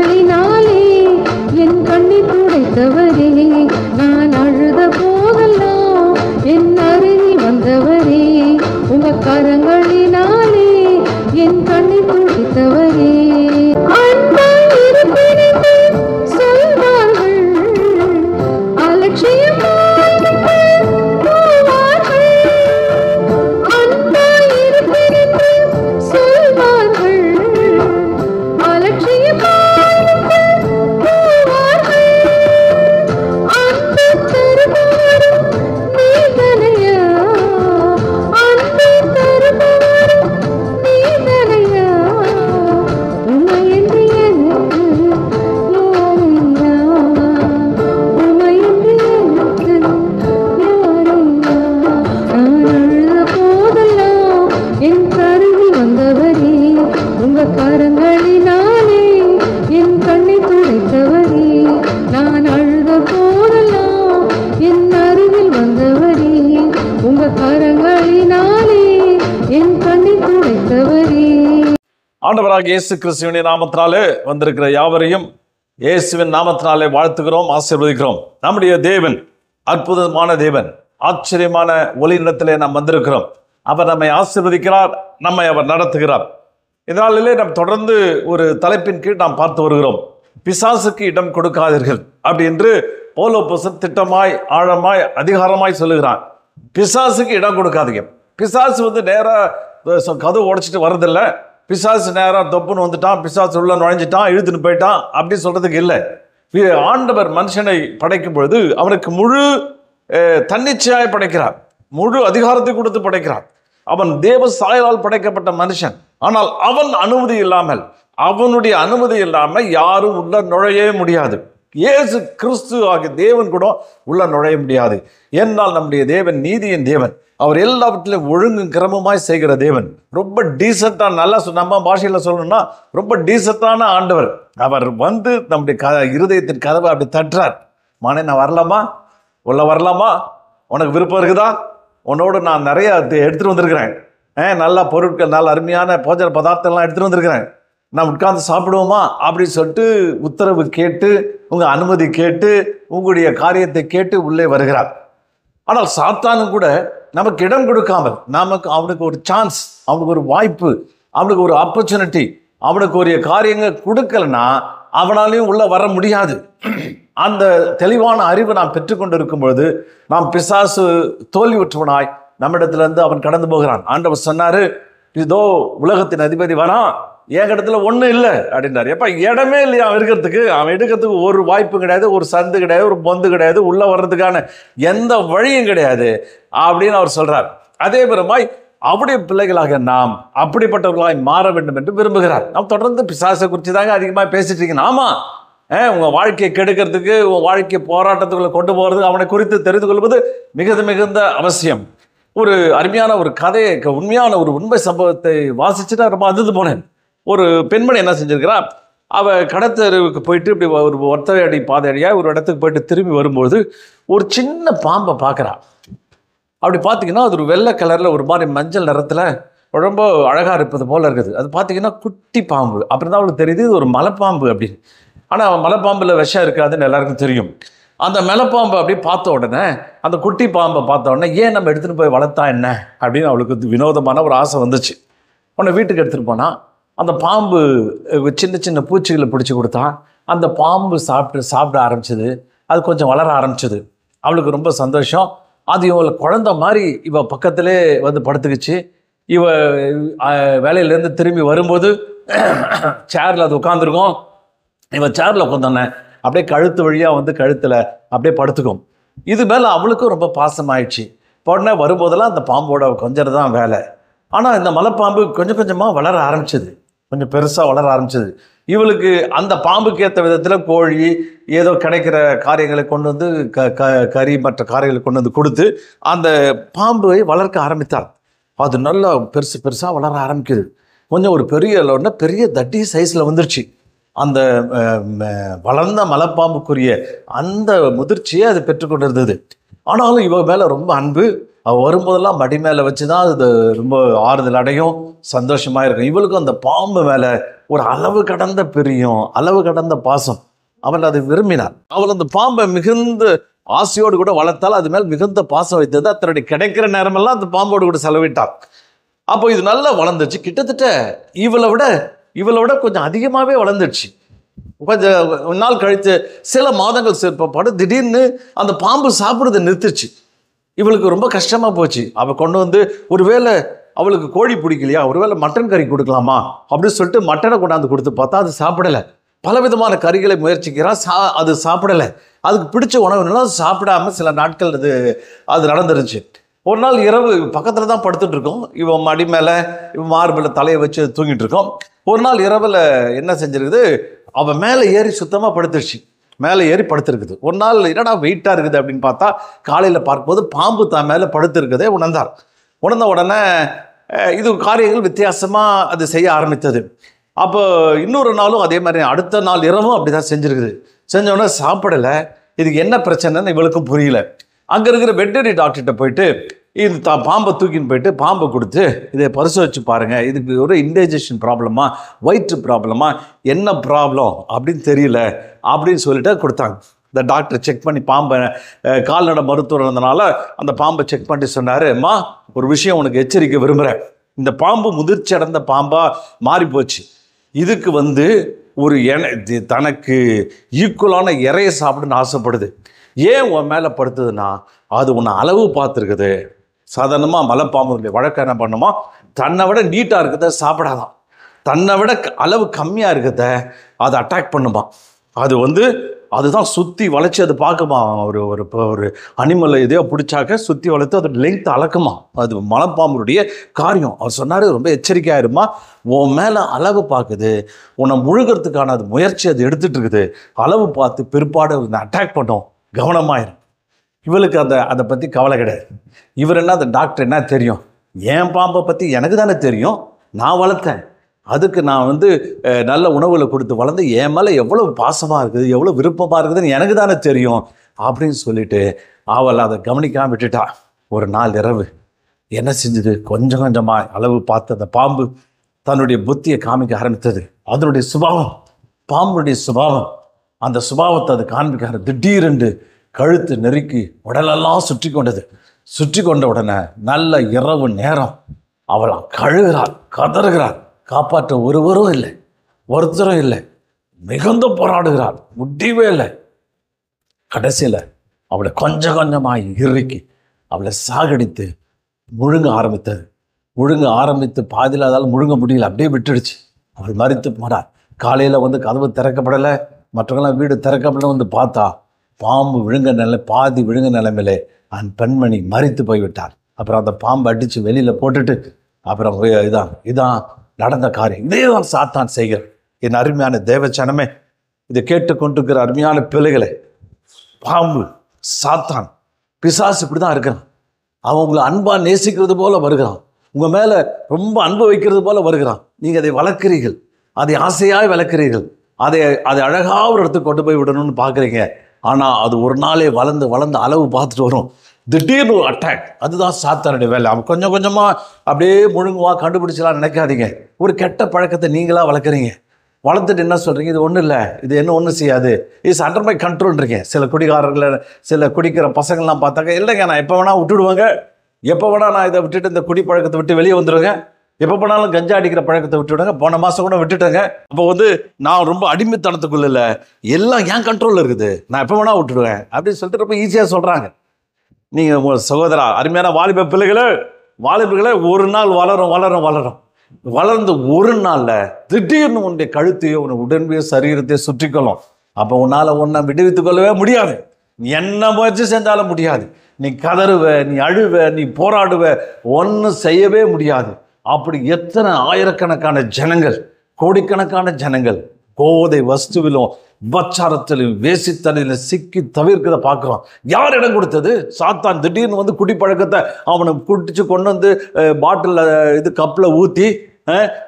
கரங்களினாலே என் கண்ணீர் துடைத்தவரே, நான் அழுத போதெல்லாம் என் அருகில் வந்தவரே, உங்க கரங்களினாலே என் கண்ணீர் துடைத்தவரே. அன்பாய் இருப்பினுக்கு சொல்வார்கள், அலட்சியமாய் போவார்கள். அன்பாய் இருப்பினுக்கு சொல்வார்கள், அலட்சியமாய் போவார்கள். அன்பு தருபவரும் நீதனையா, அன்பு தருபவரும் நீதனையா, உமையன்றி எனக்கு யாரையா, உமையன்றி எனக்கு யாரையா. நான் அழுத போதெல்லாம் என் கருவில் வந்தவரே, உங்க கரங்களினாலே என் கண்ணை துடைத்தவரே, நான் அழுத போதெல்லாம் என் அருகில் வந்தவரே, உங்க கரங்களினாலே என் கண்ணை துடைத்தவரே. ஆண்டவராக இயேசு கிறிஸ்துவின் நாமத்தினாலே வந்திருக்கிற யாவரையும் இயேசுவின் நாமத்தினாலே வாழ்த்துகிறோம், ஆசீர்வதிக்கிறோம். நம்முடைய தேவன் அற்புதமான தேவன், ஆச்சரியமான ஒளியிடத்திலே நாம் வந்திருக்கிறோம். அவர் நம்மை ஆசீர்வதிக்கிறார், நம்மை அவர் நடத்துகிறார். இதனாலே நாம் தொடர்ந்து ஒரு தலைப்பின் கீழ் நாம் பார்த்து வருகிறோம். பிசாசுக்கு இடம் கொடுக்காதீர்கள் அப்படி என்று பவுலப்போஸ்தலன் திட்டமாய், ஆழமாய், அதிகாரமாய் சொல்லுகிறான். பிசாசுக்கு இடம் கொடுக்காதீங்க. பிசாசு நேராக கதவு உடைச்சிட்டு வர்றதில்லை. பிசாசு நேராக தொப்புன்னு வந்துட்டான், பிசாசு உள்ள நுழைஞ்சிட்டான், இழுத்துன்னு போயிட்டான் அப்படி சொல்றதுக்கு இல்லை. ஆண்டவர் மனுஷனை படைக்கும் பொழுது அவனுக்கு முழு தன்னிச்சையாய் படைக்கிறார், முழு அதிகாரத்தை கொடுத்து படைக்கிறார். அவன் தேவ சாயலால் படைக்கப்பட்ட மனுஷன். ஆனால் அவனுடைய அனுமதி இல்லாமல் யாரும் உள்ள நுழையவே முடியாது. இயேசு கிறிஸ்து ஆகிய தேவன் கூட உள்ள நுழைய முடியாது. ஏன்னால் நம்முடைய தேவன் நீதியின் தேவன். அவர் எல்லாவற்றிலும் ஒழுங்கு கிரமமாய் செய்கிற தேவன். ரொம்ப டீசெண்டான, நல்லா நம்ம பாஷையில் சொல்லணும்னா ரொம்ப டீசெண்டான ஆண்டவர். அவர் நம்முடைய இருதயத்தின் கதவை அப்படி தட்டுறார். மானே, நான் வரலாமா, உள்ள வரலாமா, உனக்கு விருப்பம் இருக்குதா, உன்னோடு நான் நிறைய எடுத்துகிட்டு வந்திருக்கிறேன், நல்ல பொருட்கள், நல்ல அருமையான போஜன பதார்த்தம்லாம் எடுத்துகிட்டு வந்திருக்கிறேன், நான் உட்கார்ந்து சாப்பிடுவோமா அப்படின்னு சொல்லிட்டு உத்தரவு கேட்டு, உங்கள் அனுமதி கேட்டு, உங்களுடைய காரியத்தை கேட்டு உள்ளே வருகிறார். ஆனால் சாத்தானும் கூட நமக்கு இடம் கொடுக்காமல், அவனுக்கு ஒரு சான்ஸ், அவனுக்கு ஒரு வாய்ப்பு, அவனுக்கு ஒரு ஆப்பர்ச்சுனிட்டி, அவனுக்கு ஒரு காரியங்கள் கொடுக்கலன்னா அவனாலையும் உள்ள வர முடியாது. அந்த தெளிவான அறிவு நாம் பெற்றுக்கொண்டு இருக்கும் பொழுது நாம் பிசாசு தோல்வியுற்றவனாய் நம்மிடத்திலிருந்து அவன் கடந்து போகிறான். ஆண்டவர் சொன்னாரு, இதோ உலகத்தின் அதிபதி வரான், என் இடத்துல ஒன்றும் இல்லை அப்படின்றார். எப்போ இடமே இல்லையா அவன் எடுக்கிறதுக்கு ஒரு வாய்ப்பு கிடையாது, ஒரு சந்து கிடையாது, ஒரு பொந்து கிடையாது, உள்ளே வர்றதுக்கான எந்த வழியும் கிடையாது அப்படின்னு அவர் சொல்கிறார். அதே விதமாய் அவருடைய பிள்ளைகளாக நாம் அப்படிப்பட்டவர்களாய் மாற வேண்டும் என்று விரும்புகிறார். நாம் தொடர்ந்து பிசாசை குறித்து தாங்க அதிகமாக பேசிட்டு இருக்கீங்க. ஆமாம், உங்கள் வாழ்க்கையை கெடுக்கிறதுக்கு, உங்கள் வாழ்க்கையை போராட்டத்துக்குள்ளே கொண்டு போகிறதுக்கு அவனை குறித்து தெரிந்து கொள்வது மிகுந்த அவசியம். ஒரு அருமையான ஒரு கதையை, உண்மையான ஒரு உண்மை சம்பவத்தை வாசிச்சுட்டு ரொம்ப அதிர்ந்து போனேன். ஒரு பெண்மணி என்ன செஞ்சிருக்கிறா, அவள் கடத்தெருவுக்கு போயிட்டு இப்படி ஒரு ஒற்றையடி பாதையடியாக ஒரு இடத்துக்கு போயிட்டு திரும்பி வரும்போது ஒரு சின்ன பாம்பை பார்க்குறா. அப்படி பார்த்தீங்கன்னா அது ஒரு வெள்ளை கலரில் ஒரு மாதிரி மஞ்சள் நிறத்தில் ரொம்ப அழகாக இருப்பது போல் இருக்குது. அது பார்த்தீங்கன்னா குட்டி பாம்பு. அப்புறம் தான் அவளுக்கு தெரியுது இது ஒரு மலைப்பாம்பு அப்படின்னு. ஆனால் மலைப்பாம்பில் விஷம் இருக்காதுன்னு எல்லாருக்கும் தெரியும். அந்த மலைப்பாம்பை அப்படி பார்த்த உடனே, அந்த குட்டி பாம்பை பார்த்த உடனே, ஏன் நம்ம எடுத்துகிட்டு போய் வளர்த்தா என்ன அப்படின்னு அவளுக்கு வினோதமான ஒரு ஆசை வந்துச்சு. உடனே வீட்டுக்கு எடுத்துகிட்டு போனால் அந்த பாம்பு சின்ன சின்ன பூச்சிகளை பிடிச்சி கொடுத்தா. அந்த பாம்பு சாப்பிட ஆரம்பிச்சது. அது கொஞ்சம் வளர ஆரம்பிச்சது. அவளுக்கு ரொம்ப சந்தோஷம். அது இவளை குழந்த மாதிரி இவ பக்கத்திலே வந்து படுத்துக்கிச்சு. இவ வேலையிலேருந்து திரும்பி வரும்போது சேரில் அது உட்காந்துருக்கும். இவன் சேரில் உட்காந்தோன்னே அப்படியே கழுத்து வழியாக வந்து கழுத்தில் அப்படியே படுத்துக்கும். இது மேலே அவளுக்கும் ரொம்ப பாசமாயிடுச்சு. உடனே வரும்போதெல்லாம் அந்த பாம்போட கொஞ்சம் தான் வேலை. ஆனால் இந்த மலைப்பாம்பு கொஞ்சம் கொஞ்சமாக வளர ஆரம்பிச்சது, கொஞ்சம் பெருசாக வளர ஆரம்பிச்சது. இவளுக்கு அந்த பாம்புக்கு ஏற்ற விதத்தில் கோழி ஏதோ கிடைக்கிற காரியங்களை கொண்டு வந்து கறி மற்ற காரியங்களை கொண்டு வந்து கொடுத்து அந்த பாம்பை வளர்க்க ஆரம்பித்தாள். அது நல்லா பெருசாக வளர ஆரம்பிக்குது. கொஞ்சம் ஒரு பெரிய தட்டி சைஸில் வந்துருச்சு. அந்த வளர்ந்த மலைப்பாம்புக்குரிய அந்த முதிர்ச்சியை அது பெற்றுக்கொண்டிருந்தது. ஆனாலும் இவ மேலே ரொம்ப அன்பு. அவள் வரும்போதெல்லாம் மடி மேலே வச்சு தான் அது ரொம்ப ஆறுதல் அடையும், சந்தோஷமாக இருக்கும். இவளுக்கும் அந்த பாம்பு மேலே ஒரு அளவு கடந்த பிரியம், அளவு கடந்த பாசம். அவள் அதை விரும்பினாள். அவள் அந்த பாம்பை மிகுந்த ஆசையோடு கூட வளர்த்தால் அது மேல் மிகுந்த பாசம் வைத்தது. தன்னுடைய கிடைக்கிற நேரமெல்லாம் அந்த பாம்போடு கூட செலவிட்டாள். அப்போ இது நல்லா வளர்ந்துச்சு. கிட்டத்தட்ட இவளை விட கொஞ்சம் அதிகமாகவே வளர்ந்துடுச்சு. கொஞ்சம் நாள் கழித்து சில மாதங்கள் சேர்ப்பாடு திடீர்னு அந்த பாம்பு சாப்பிட்றதை நிறுத்துச்சு. இவளுக்கு ரொம்ப கஷ்டமாக போச்சு. அவள் கொண்டு வந்து ஒருவேளை அவளுக்கு கோழி பிடிக்கலையா, ஒருவேளை மட்டன் கறி கொடுக்கலாமா அப்படின்னு சொல்லிட்டு மட்டனை கொண்டாந்து கொடுத்து பார்த்தா அது சாப்பிடலை. பலவிதமான கறிகளை முயற்சிக்கிறான், அது சாப்பிடலை. அதுக்கு பிடிச்ச உணவுலாம் சாப்பிடாம சில நாட்கள் அது நடந்துருச்சு. ஒரு நாள் இரவு பக்கத்தில் தான் படுத்துட்டு இருக்கோம். இவன் மடி மேலே இவன் மார்பில் தலையை வச்சு தூங்கிட்டு இருக்கோம். ஒரு நாள் இரவில் என்ன செஞ்சிருக்குது, அவன் மேலே ஏறி சுத்தமாக படுத்துருச்சு. மேலே ஏறி படுத்துருக்குது. ஒரு நாள் என்னடா வெயிட்டாக இருக்குது அப்படின்னு பார்த்தா காலையில் பார்க்கும்போது பாம்பு தான் மேலே படுத்துருக்குதே உணர்ந்தார். உணர்ந்த உடனே இது காரியங்கள் வித்தியாசமாக அது செய்ய ஆரம்பித்தது. அப்போ இன்னொரு நாளும் அதே மாதிரி அடுத்த நாள் இரவும் அப்படி தான் செஞ்சுருக்குது. செஞ்சோடனே சாப்பிடலை. இதுக்கு என்ன பிரச்சனைன்னு இவளுக்கும் புரியல. அங்கே இருக்கிற வெட்டரி டாக்டர்கிட்ட போயிட்டு இது பாம்பை தூக்கின்னு போயிட்டு பாம்பை கொடுத்து இதை பரிசோதிச்சு பாருங்கள், இதுக்கு ஒரு இன்டைஜஷன் ப்ராப்ளமா, வயிற்று ப்ராப்ளமா, என்ன ப்ராப்ளம் அப்படின்னு தெரியல அப்படின்னு சொல்லிட்டு கொடுத்தாங்க. இந்த டாக்டர் செக் பண்ணி பாம்பை கால்நடை மருத்துவர் இருந்தனால அந்த பாம்பை செக் பண்ணி சொன்னார், அம்மா ஒரு விஷயம் உனக்கு எச்சரிக்கை விரும்புகிறேன். இந்த பாம்பு முதிர்ச்சி அடைந்த பாம்பாக மாறி போச்சு. இதுக்கு ஒரு தனக்கு ஈக்குவலான இறையை சாப்பிடுன்னு ஆசைப்படுது. ஏன் உன் மேலே படுத்துதுன்னா அது உன்னை அளவு பார்த்துருக்குது. சாதாரணமாக மலைப்பாம்புடைய வழக்கம் என்ன பண்ணுமா, தன்னை விட நீட்டாக இருக்கிறத சாப்பிடாதான், தன்னை விட அளவு கம்மியாக இருக்கிறத அதை அட்டாக் பண்ணுமா. அது அதுதான் சுற்றி வளைச்சி அது பார்க்குமா. ஒரு அனிமலை எதையோ பிடிச்சாக்க சுற்றி வளைத்து அதோட லெங்க் அளக்குமா. அது மலைப்பாம்புடைய காரியம். அவர் சொன்னார், ரொம்ப எச்சரிக்கையாயிருமா, உன் மேலே அளவு பார்க்குது, உன்னை முழுகிறதுக்கான அது முயற்சி அது எடுத்துகிட்டு இருக்குது. அளவு பார்த்து பிற்பாடு அட்டாக் பண்ணோம், கவனமாயிரும். இவளுக்கு அதை பற்றி கவலை கிடையாது. இவர் என்ன, அந்த டாக்டர் என்ன தெரியும், என் பாம்பை பற்றி எனக்கு தானே தெரியும், நான் வளர்த்தேன், அதுக்கு நான் நல்ல உணவுகளை கொடுத்து வளர்ந்து என் மேலே எவ்வளோ பாசமாக இருக்குது, எவ்வளோ விருப்பமாக இருக்குதுன்னு எனக்கு தானே தெரியும் அப்படின்னு சொல்லிட்டு அவள் அதை கவனிக்காமல் விட்டுட்டா. ஒரு நாள் இரவு என்ன செஞ்சது, கொஞ்சம் கொஞ்சமாக அளவு பார்த்து அந்த பாம்பு தன்னுடைய புத்தியை காமிக்க ஆரம்பித்தது. அதனுடைய சுபாவம், பாம்புடைய சுபாவம், அந்த சுபாவத்தை அது காண்பிக்க திடீரென்று கழுத்து நெருக்கி உடலெல்லாம் சுற்றி கொண்டது. சுற்றி கொண்ட உடனே நல்ல இரவு நேரம் அவளை கழுகிறாள், கதறுகிறாள். காப்பாற்ற ஒருவரும் இல்லை, ஒருத்தரும் இல்லை. மிகுந்த போராடுகிறாள், முடிவே இல்லை. கடைசியில் அவளை கொஞ்சம் கொஞ்சமாக இறுக்கி அவளை சாகடித்து முழுங்க ஆரம்பித்து பாதியில் அதால் முழுங்க முடியல, அப்படியே விட்டுடுச்சு. அவள் மரித்து போனாள். காலையில் கதவு திறக்கப்படலை, மற்றவங்களாம் வீடு திறக்கப்பட பார்த்தா பாம்பு பாதி விழுங்க நிலைமையிலே அந்த பெண்மணி மரித்து போய்விட்டார். அப்புறம் அந்த பாம்பு அடித்து வெளியில் போட்டுட்டு அப்புறம் இதான் நடந்த காரியம். இதே தான் சாத்தான் செய்கிறார். என் அருமையான தேவச்சனமே, இதை கேட்டுக்கொண்டிருக்கிற அருமையான பிள்ளைகளை, பாம்பு சாத்தான் பிசாசு இப்படி தான் இருக்கிறான். அவன் உங்களை அன்பாக நேசிக்கிறது போல வருகிறான், உங்கள் மேலே ரொம்ப அன்பு வைக்கிறது போல வருகிறான். நீங்கள் அதை வளர்க்கிறீர்கள், அதை ஆசையாக வளர்க்கிறீர்கள், அதை அழகாக ஒரு இடத்துக்கு கொண்டு போய் விடணும்னு பார்க்குறீங்க. ஆனால் அது ஒரு நாளே வளர்ந்து அளவு பார்த்துட்டு வரும். திடீர்னு ஒரு அட்டாக். அதுதான் சாத்தானுடைய வேலை. அவன் கொஞ்சம் கொஞ்சமாக அப்படியே முழுங்குவான், கண்டுபிடிச்சலாம் நினைக்காதீங்க. ஒரு கெட்ட பழக்கத்தை நீங்களாக வளர்க்குறீங்க. வளர்த்துட்டு என்ன சொல்கிறீங்க, இது ஒன்றும் இல்லை, இது என்ன ஒன்றும் செய்யாது, இட்ஸ் அண்டர் மை கண்ட்ரோல்ன்றீங்க. சில குடிகாரர்களை, சில குடிக்கிற பசங்கள்லாம் பார்த்தாக்க, இல்லைங்க நான் எப்போ வேணால் விட்டுடுவாங்க, எப்போ வேணால் நான் இதை விட்டுட்டு இந்த குடி பழக்கத்தை விட்டு வெளியே வந்துடுவேங்க, எப்போ போனாலும் கஞ்சா அடிக்கிற பழக்கத்தை விட்டுவிடுங்க, போன மாதம் கூட விட்டுட்டேங்க. அப்போ நான் ரொம்ப அடிமைத்தனத்துக்குள்ள இல்லை, எல்லாம் என் கண்ட்ரோலில் இருக்குது, நான் எப்போ வேணால் விட்டுடுவேன் அப்படின்னு சொல்லிட்டு ரொம்ப ஈஸியாக சொல்கிறாங்க. நீங்கள் சகோதரா, அருமையான வாலிப வாலிபர்களை ஒரு நாள் வளர்ந்து ஒரு நாளில் திடீர்னு உன்னுடைய கழுத்தையோ உன்னை உடன்பையோ சரீரத்தையோ சுற்றிக்கொள்ளும். அப்போ உன்னை விடுவித்துக் கொள்ளவே முடியாது. நீ என்ன முயற்சி செஞ்சாலும் முடியாது. நீ கதறுவ, நீ அழுவ, நீ போராடுவ, ஒன்றும் செய்யவே முடியாது. அப்படி எத்தனை ஆயிரக்கணக்கான ஜனங்கள், கோடிக்கணக்கான ஜனங்கள் கோதை வஸ்துவிலும் விபச்சாரத்திலும் வேசித்தனிலும் சிக்கி தவிர்க்கிறத பார்க்குறோம். யார் இடம் கொடுத்தது? சாத்தான் திடீர்னு குடிப்பழக்கத்தை அவனை குடிச்சு கொண்டு பாட்டிலில் கப்பில் ஊற்றி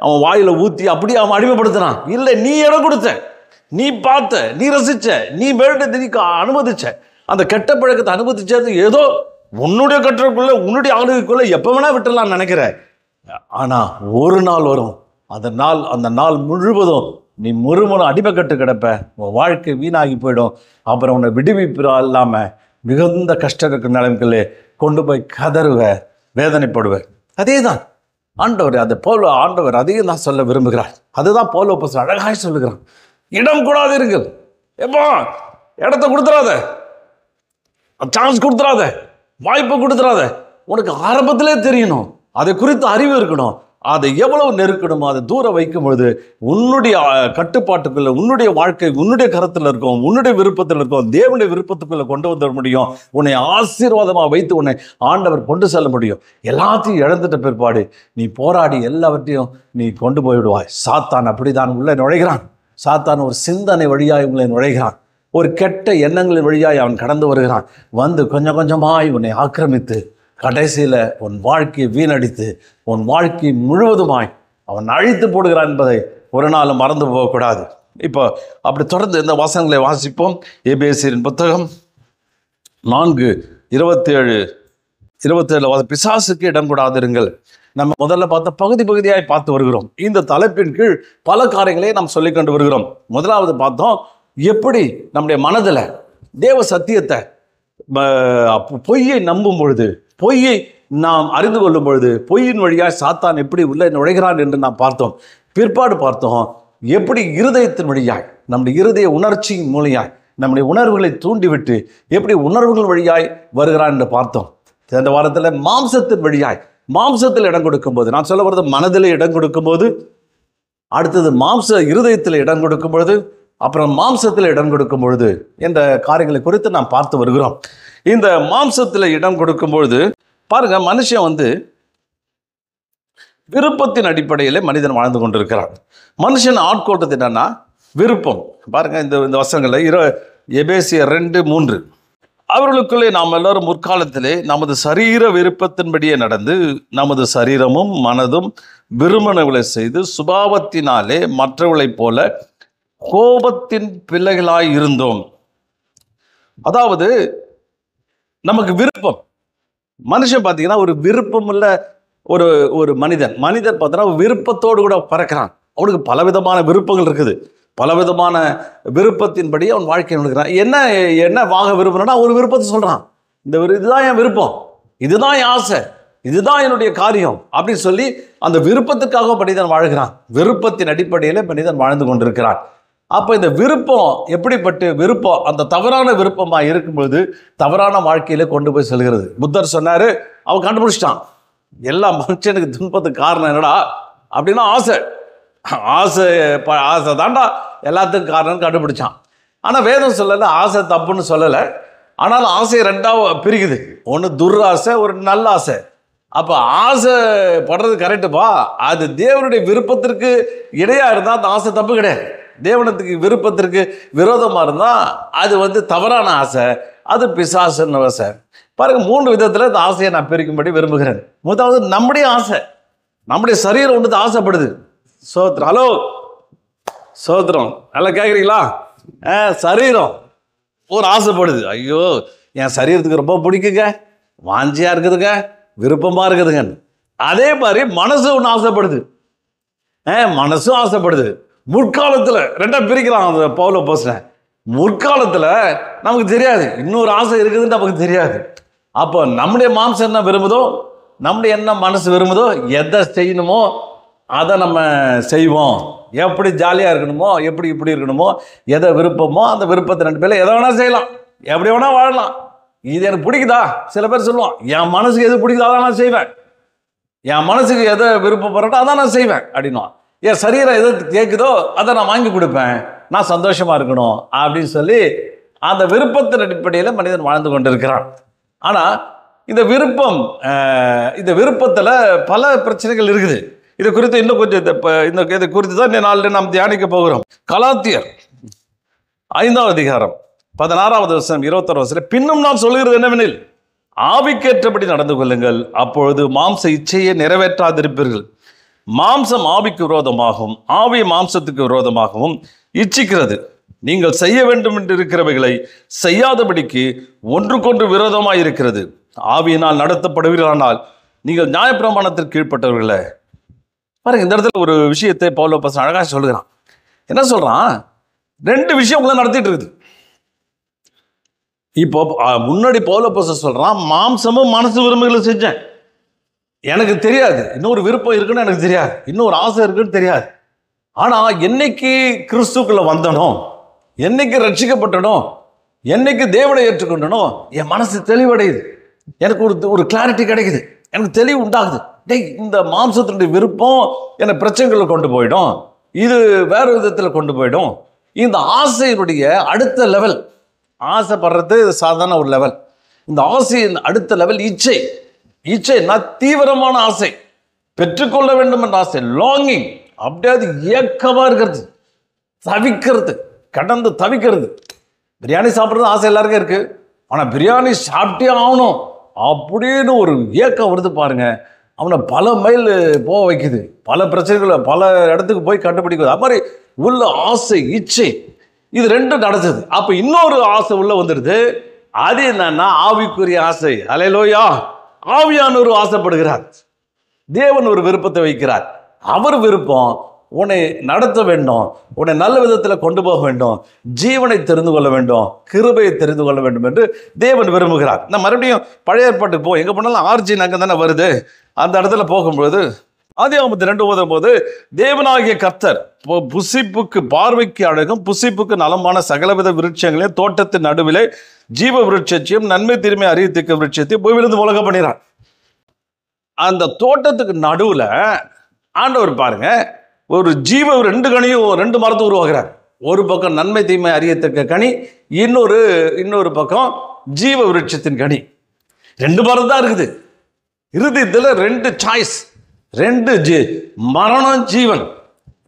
அவன் வாயில் ஊற்றி அப்படியே அவன் அடிமைப்படுத்துறான். இல்லை, நீ இடம் கொடுத்த, நீ பார்த்த, நீ ரசித்த, நீ வேண்டது, நீ அனுமதிச்ச, அந்த கெட்ட பழக்கத்தை அனுமதிச்சது ஏதோ உன்னுடைய கட்டுறக்குள்ள உன்னுடைய ஆளுகைக்குள்ள எப்போ வேணா விட்டுடலாம் நினைக்கிற. ஆனால் ஒரு நாள் வரும், அந்த நாள் முழுவதும் நீ முழுவதும் அடிமைக்கட்டு கிடப்ப, உன் வாழ்க்கை வீணாகி போயிடும். அப்புறம் உன்னை விடுவிப்பா இல்லாமல் மிகுந்த கஷ்டம் இருக்கிற நிலைமைகளே கொண்டு போய் கதறுவ, வேதனைப்படுவேன். அதே தான் ஆண்டவர், அது போல ஆண்டவர் அதையும் தான் சொல்ல விரும்புகிறார். அதுதான் பவுல் அப்போஸ்தலன் அழகாய் சொல்லுகிறான். இடம் கூடாதீர்கள். எப்போ இடத்த கொடுத்துறாத, சான்ஸ் கொடுத்துறாத, வாய்ப்பு கொடுத்துறாத. உனக்கு ஆரம்பத்திலே தெரியணும், அதை குறித்து அறிவு இருக்கணும். அதை எவ்வளவு நெருக்கணுமோ அதை தூரம் வைக்கும் பொழுது உன்னுடைய கட்டுப்பாட்டுக்குள்ள உன்னுடைய வாழ்க்கை உன்னுடைய கருத்தில் இருக்கும், உன்னுடைய விருப்பத்தில் இருக்கும். தேவனுடைய விருப்பத்துக்குள்ள கொண்டு வர முடியும். உன்னை ஆசீர்வாதமாக வைத்து உன்னை ஆண்டவர் கொண்டு செல்ல முடியும். எல்லாத்தையும் இழந்துட்ட பிற்பாடு நீ போராடி எல்லாவற்றையும் நீ கொண்டு போய்விடுவாய். சாத்தான் அப்படிதான் உள்ளே நுழைகிறான். சாத்தான் ஒரு சிந்தனை வழியாய் உங்களை நுழைகிறான். ஒரு கெட்ட எண்ணங்களின் வழியாய் அவன் கடந்து வருகிறான். வந்து கொஞ்சம் கொஞ்சமாய் உன்னை ஆக்கிரமித்து கடைசியில் உன் வாழ்க்கையை வீணடித்து உன் வாழ்க்கை முழுவதுமாய் அவன் அழித்து போடுகிறான் என்பதை ஒரு நாளும் மறந்து போகக்கூடாது. இப்போ அப்படி தொடர்ந்து இந்த வசனங்களை வாசிப்போம். எபேசியரின் புத்தகம் 4:27 பிசாசுக்கு இடம் கொடாதிருங்கள். நம்ம முதல்ல பார்த்த பகுதியாய் பார்த்து வருகிறோம். இந்த தலைப்பின் கீழ் பல காரியங்களை நாம் சொல்லிக்கொண்டு வருகிறோம். முதலாவது பார்த்தோம், எப்படி நம்முடைய மனதில் தேவ சத்தியத்தை பொய்யை நம்பும் பொழுது, பொய்யை நாம் அறிந்து கொள்ளும் பொழுது பொய்யின் வழியாக சாத்தான் எப்படி உள்ளே நுழைகிறான் என்று நாம் பார்த்தோம். பிற்பாடு பார்த்தோம், எப்படி இருதயத்தின் வழியாய் நம்முடைய இருதய உணர்ச்சியின் மூலியாய் நம்முடைய உணர்வுகளை தூண்டிவிட்டு எப்படி உணர்வுகள் வழியாய் வருகிறான் என்று பார்த்தோம். இந்த வாரத்தில் மாம்சத்தின் வழியாய், மாம்சத்தில் இடம் கொடுக்கும்போது, நான் சொல்ல வருது மனதில் இடம் கொடுக்கும்போது, அடுத்தது இருதயத்தில் இடம் கொடுக்கும் பொழுது, அப்புறம் மாம்சத்தில் இடம் கொடுக்கும் பொழுது என்ற காரியங்களை குறித்து நாம் பார்த்து வருகிறோம். இந்த மாம்சத்தில் இடம் கொடுக்கும் பொழுது பாருங்க, மனுஷன் விருப்பத்தின் அடிப்படையில் மனிதன் வாழ்ந்து கொண்டிருக்கிறான். மனுஷன் ஆட்கோட்டது என்னன்னா விருப்பம். பாருங்க இந்த வசனங்களை எபேசியர் 2:3, அவர்களுக்குள்ளே நாம் எல்லாரும் முற்காலத்திலே நமது சரீர விருப்பத்தின்படியே நடந்து நமது சரீரமும் மனதும் விரும்பனங்களை செய்து சுபாவத்தினாலே மற்றவர்களைப் போல கோபத்தின் பிள்ளைகளாய் இருந்தோம். அதாவது நமக்கு விருப்பம், மனுஷன் பார்த்தீங்கன்னா ஒரு விருப்பம் உள்ள ஒரு மனிதன் பார்த்தீங்கன்னா விருப்பத்தோடு கூட பறக்கிறான். அவனுக்கு பலவிதமான விருப்பங்கள் இருக்குது. பலவிதமான விருப்பத்தின்படி அவன் வாழ்க்கை நடக்கிறான். என்ன வாங்க விருப்பம்னா ஒரு விருப்பத்தை சொல்கிறான். இதுதான் என் விருப்பம், இதுதான் என் ஆசை, இதுதான் என்னுடைய காரியம் அப்படின்னு சொல்லி அந்த விருப்பத்துக்காக மனிதன் வாழ்கிறான். விருப்பத்தின் அடிப்படையில் மனிதன் வாழ்ந்து கொண்டிருக்கிறான். அப்போ இந்த விருப்பம் எப்படிப்பட்ட விருப்பம், அந்த தவறான விருப்பமாக இருக்கும்பொழுது தவறான வாழ்க்கையில கொண்டு போய் செல்கிறது. புத்தர் சொன்னார், அவன் கண்டுபிடிச்சிட்டான், எல்லா மனுஷனுக்கு துன்பத்துக்கு காரணம் என்னடா அப்படின்னா ஆசை. ஆசை தாண்டா எல்லாத்துக்கும் காரணம் கண்டுபிடிச்சான். ஆனால் வேதம் சொல்லலை, ஆசை தப்புன்னு சொல்லலை. ஆனாலும் ஆசை ரெண்டாவது பிரிக்குது, ஒன்று துர்ஆசை, ஒரு நல்ல ஆசை. அப்போ ஆசைப்படுறது கரெக்டுப்பா, அது தேவனுடைய விருப்பத்திற்கு இடையாக இருந்தால் அந்த ஆசை தப்பு கிடையாது. தேவனத்துக்கு விருப்பத்திற்கு விரோதமாக இருந்தால் அது தவறான ஆசை, அது பிசாசுன்னு ஆசை. பாருங்க, 3 விதத்தில் இந்த ஆசையை நான் பிரிக்கும்படி விரும்புகிறேன். முதலாவது நம்முடைய ஆசை, நம்முடைய சரீரம் ஒன்று ஆசைப்படுது. சோத்திரம், ஹலோ சோத்திரம், நல்லா கேட்குறீங்களா? சரீரம் ஒரு ஆசைப்படுது, ஐயோ என் சரீரத்துக்கு ரொம்ப பிடிக்குங்க, வாஞ்சியாக இருக்குதுங்க, விருப்பமாக இருக்குதுங்க. அதே மாதிரி மனசு ஒன்று ஆசைப்படுது, மனசும் ஆசைப்படுது. முற்காலத்தில் ரெண்டாக பிரிக்கிறான் அந்த பவுல் அப்போஸ்தலன். முற்காலத்தில் நமக்கு தெரியாது, இன்னொரு ஆசை இருக்குதுன்னு நமக்கு தெரியாது. அப்போ நம்முடைய மாம்சம் என்ன விரும்புதோ, நம்முடைய என்ன மனசு விரும்புதோ, எதை செய்யணுமோ அதை நம்ம செய்வோம். எப்படி ஜாலியாக இருக்கணுமோ, எப்படி இப்படி இருக்கணுமோ, எதை விருப்பமோ அந்த விருப்பத்தை 2 பேரில் எதை வேணால் செய்யலாம், எப்படி வேணால் வாழலாம். இது எனக்கு பிடிக்குதா? சில பேர் சொல்லுவான், என் மனசுக்கு எது பிடிக்குதோ அதான் நான் செய்வேன், என் மனசுக்கு எதை விருப்பப்படுறட்டோ அதான் நான் செய்வேன் அப்படின்வான். என் சரீரம் எது கேட்குதோ அதை நான் வாங்கி கொடுப்பேன், நான் சந்தோஷமாக இருக்கணும் அப்படின்னு சொல்லி அந்த விருப்பத்தின் அடிப்படையில் மனிதன் வாழ்ந்து கொண்டிருக்கிறான். ஆனால் இந்த விருப்பத்தில் பல பிரச்சனைகள் இருக்குது. இது குறித்து இன்னும் கொஞ்சம் இதை குறித்து தான் இந்த நாளில் நாம் தியானிக்க போகிறோம். கலாத்தியர் 5ஆம் அதிகாரம் 16வது வசனம் 21 வசனம், பின்னும் நான் சொல்கிறது என்னவெனில் ஆவிக்கேற்றபடி நடந்து கொள்ளுங்கள், அப்பொழுது மாம்ச இச்சையை நிறைவேற்றாதிருப்பீர்கள். மாம்சம் ஆவிக்கு விரோதமாகவும் ஆவி மாம்சத்துக்கு விரோதமாகவும் இச்சிக்கிறது. நீங்கள் செய்ய வேண்டும் என்று இருக்கிறவைகளை செய்யாதபடிக்கு ஒன்றுக்கொன்று விரோதமாய் இருக்கிறது. ஆவியினால் நடத்தப்படுவீர்களானால் நீங்கள் நியாயப்பிரமாணத்திற்கு கீழ்ப்பட்டவர்களே. பாருங்க, இந்த இடத்துல ஒரு விஷயத்தை பவுல் அப்போஸ்தலன் அழகாக சொல்லுகிறான். என்ன சொல்றான்? 2 விஷயம் உங்களை நடத்திட்டு இருக்குது. இப்போ முன்னாடி பவுல் அப்போஸ்தலன் சொல்றான், மாம்சமும் மனசு விரும்புகளை செஞ்சேன், எனக்கு தெரியாது, இன்னொரு விருப்பம் இருக்குன்னு எனக்கு தெரியாது, இன்னொரு ஆசை இருக்குன்னு தெரியாது. ஆனா என்னைக்கு கிறிஸ்துக்குள்ள வந்தனோ, என்னைக்கு ரட்சிக்கப்பட்டனோ, என்னைக்கு தேவனை ஏற்றுக்கொண்டனோ, என் மனசு தெளிவடையுது, எனக்கு ஒரு கிளாரிட்டி கிடைக்குது, எனக்கு தெளிவு உண்டாகுது. டேய், இந்த மாம்சத்தினுடைய விருப்பம் என்னை பிரச்சனைகளை கொண்டு போயிடும், இது வேற விதத்தில் கொண்டு போயிடும். இந்த ஆசையினுடைய அடுத்த லெவல், ஆசைப்படுறது சாதாரண ஒரு லெவல், இந்த ஆசையின் அடுத்த லெவல் இச்சை. இச்சைன்னா தீவிரமான ஆசை, பெற்றுக்கொள்ள வேண்டும் என்ற ஆசை, லாங்கிங், அப்படியாவது ஏக்கமாக இருக்கிறது, தவிக்கிறது, கடந்து தவிக்கிறது. பிரியாணி சாப்பிட்றது ஆசை எல்லாருக்கும் இருக்கு, ஆனால் பிரியாணி சாப்பிட்டே ஆகணும் அப்படின்னு ஒரு ஏக்கம் வருது பாருங்க, அவனை பல மைல் போக வைக்குது, பல பிரச்சனைகளை பல இடத்துக்கு போய் கண்டுபிடிக்குது. அது மாதிரி உள்ள ஆசை, இச்சை, இது 2 நடந்தது. அப்போ இன்னொரு ஆசை உள்ள வந்துடுது. அது என்னன்னா ஆவிக்குரிய ஆசை. அல்லேலூயா. ஆவியானவர் ஆசைப்படுகிறார், தேவன் ஒரு விருப்பத்தை வைக்கிறார். அவர் விருப்பம் உன்னை நடத்த வேண்டும், உன்னை நல்ல விதத்தில் கொண்டு போக வேண்டும், ஜீவனை தெரிந்து கொள்ள வேண்டும், கிருபையை தெரிந்து கொள்ள வேண்டும் என்று தேவன் விரும்புகிறார். நான் மறுபடியும் பழைய ஏற்பாட்டுக்கு எங்கே போனாலும் ஆர்ஜின் அங்கே தானே வருது. அந்த இடத்துல போகும்போது ஆதியாகமம் 2 ஓதும்போது, தேவனாகிய கர்த்தர் புசிப்புக்கு பார்வைக்கு அழகும் புசிப்புக்கு நலமான சகலவித விருட்சங்களையும் தோட்டத்தின் நடுவிலே ஜீவ விருட்சத்தையும் நன்மை தீமை அறியத்தக்க விருட்சத்தையும் பூமியிலிருந்து உலக பண்ணினார். அந்த தோட்டத்துக்கு நடுவுல ஆண்டவர் பாருங்க, ஒரு ஜீவ 2 கனியும் 2 மரத்தை உருவாகிறார். ஒரு பக்கம் நன்மை தீமை அறியத்தக்க கனி, இன்னொரு பக்கம் ஜீவ விருட்சத்தின் கனி. 2 மரம் தான் இருக்குது. இறுதியில் 2 சாய்ஸ், 2 மரணம், ஜீவன்,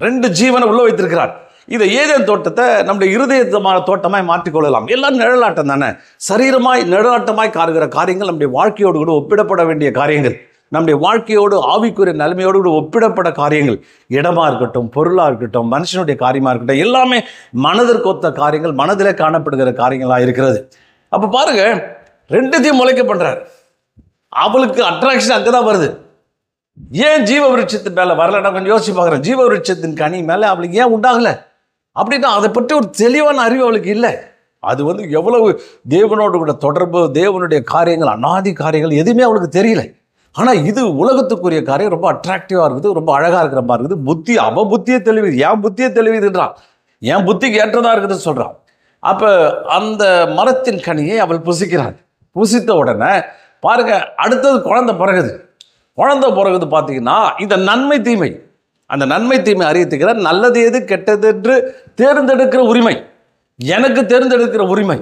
2 ஜீவனை உள்ள வைத்திருக்கிறார். இதை ஏதேன் தோட்டத்தை நம்முடைய இருதயமான தோட்டமாய் மாற்றிக்கொள்ளலாம். எல்லாம் நிழலாட்டம் தானே, சரீரமாய் நிழலாட்டமாய் காருகிற காரியங்கள் நம்முடைய வாழ்க்கையோடு கூட ஒப்பிடப்பட வேண்டிய காரியங்கள், நம்முடைய வாழ்க்கையோடு ஆவிக்குரிய நிலைமையோடு கூட ஒப்பிடப்பட காரியங்கள், இடமா இருக்கட்டும், பொருளாக இருக்கட்டும், மனுஷனுடைய காரியமாக இருக்கட்டும், எல்லாமே மனதிற்கு ஒத்த காரியங்கள், மனதிலே காணப்படுகிற காரியங்களாக இருக்கிறது. அப்போ பாருங்க, 2த்தையும் முளைக்க பண்றார். அவளுக்கு அட்ராக்ஷன் அங்கே தான் வருது. ஏன் ஜீவ விருட்சத்தின் மேலே வரல? நான் கொஞ்சம் யோசிச்சு பார்க்குறேன். ஜீவ விருட்சத்தின் கனி மேலே அவளுக்கு ஏன் உண்டாகலை அப்படின்னா, அதை பற்றி ஒரு தெளிவான அறிவு அவளுக்கு இல்லை. அது எவ்வளவு தேவனோடு கூட தொடர்பு, தேவனுடைய காரியங்கள், அநாதி காரியங்கள் எதுவுமே அவளுக்கு தெரியல. ஆனால் இது உலகத்துக்குரிய காரியம், ரொம்ப அட்ராக்டிவாக இருக்குது, ரொம்ப அழகாக இருக்கிற மாதிரி இருக்குது. புத்தி, அவன் புத்தியே தெளிவுது, என் புத்தியே தெளிவுதுன்றான், என் புத்திக்கு ஏற்றதாக இருக்குதுன்னு சொல்கிறான். அப்போ அந்த மரத்தின் கனியை அவள் புசிக்கிறாள். புசித்த உடனே பாருங்க, அடுத்தது குழந்தை பிறகுது. குழந்தை பிறகுது பார்த்தீங்கன்னா, இந்த நன்மை தீமை, அந்த நன்மை தீமை அறியத்துக்கிற நல்லது எது கெட்டது என்று தேர்ந்தெடுக்கிற உரிமை, எனக்கு தேர்ந்தெடுக்கிற உரிமை,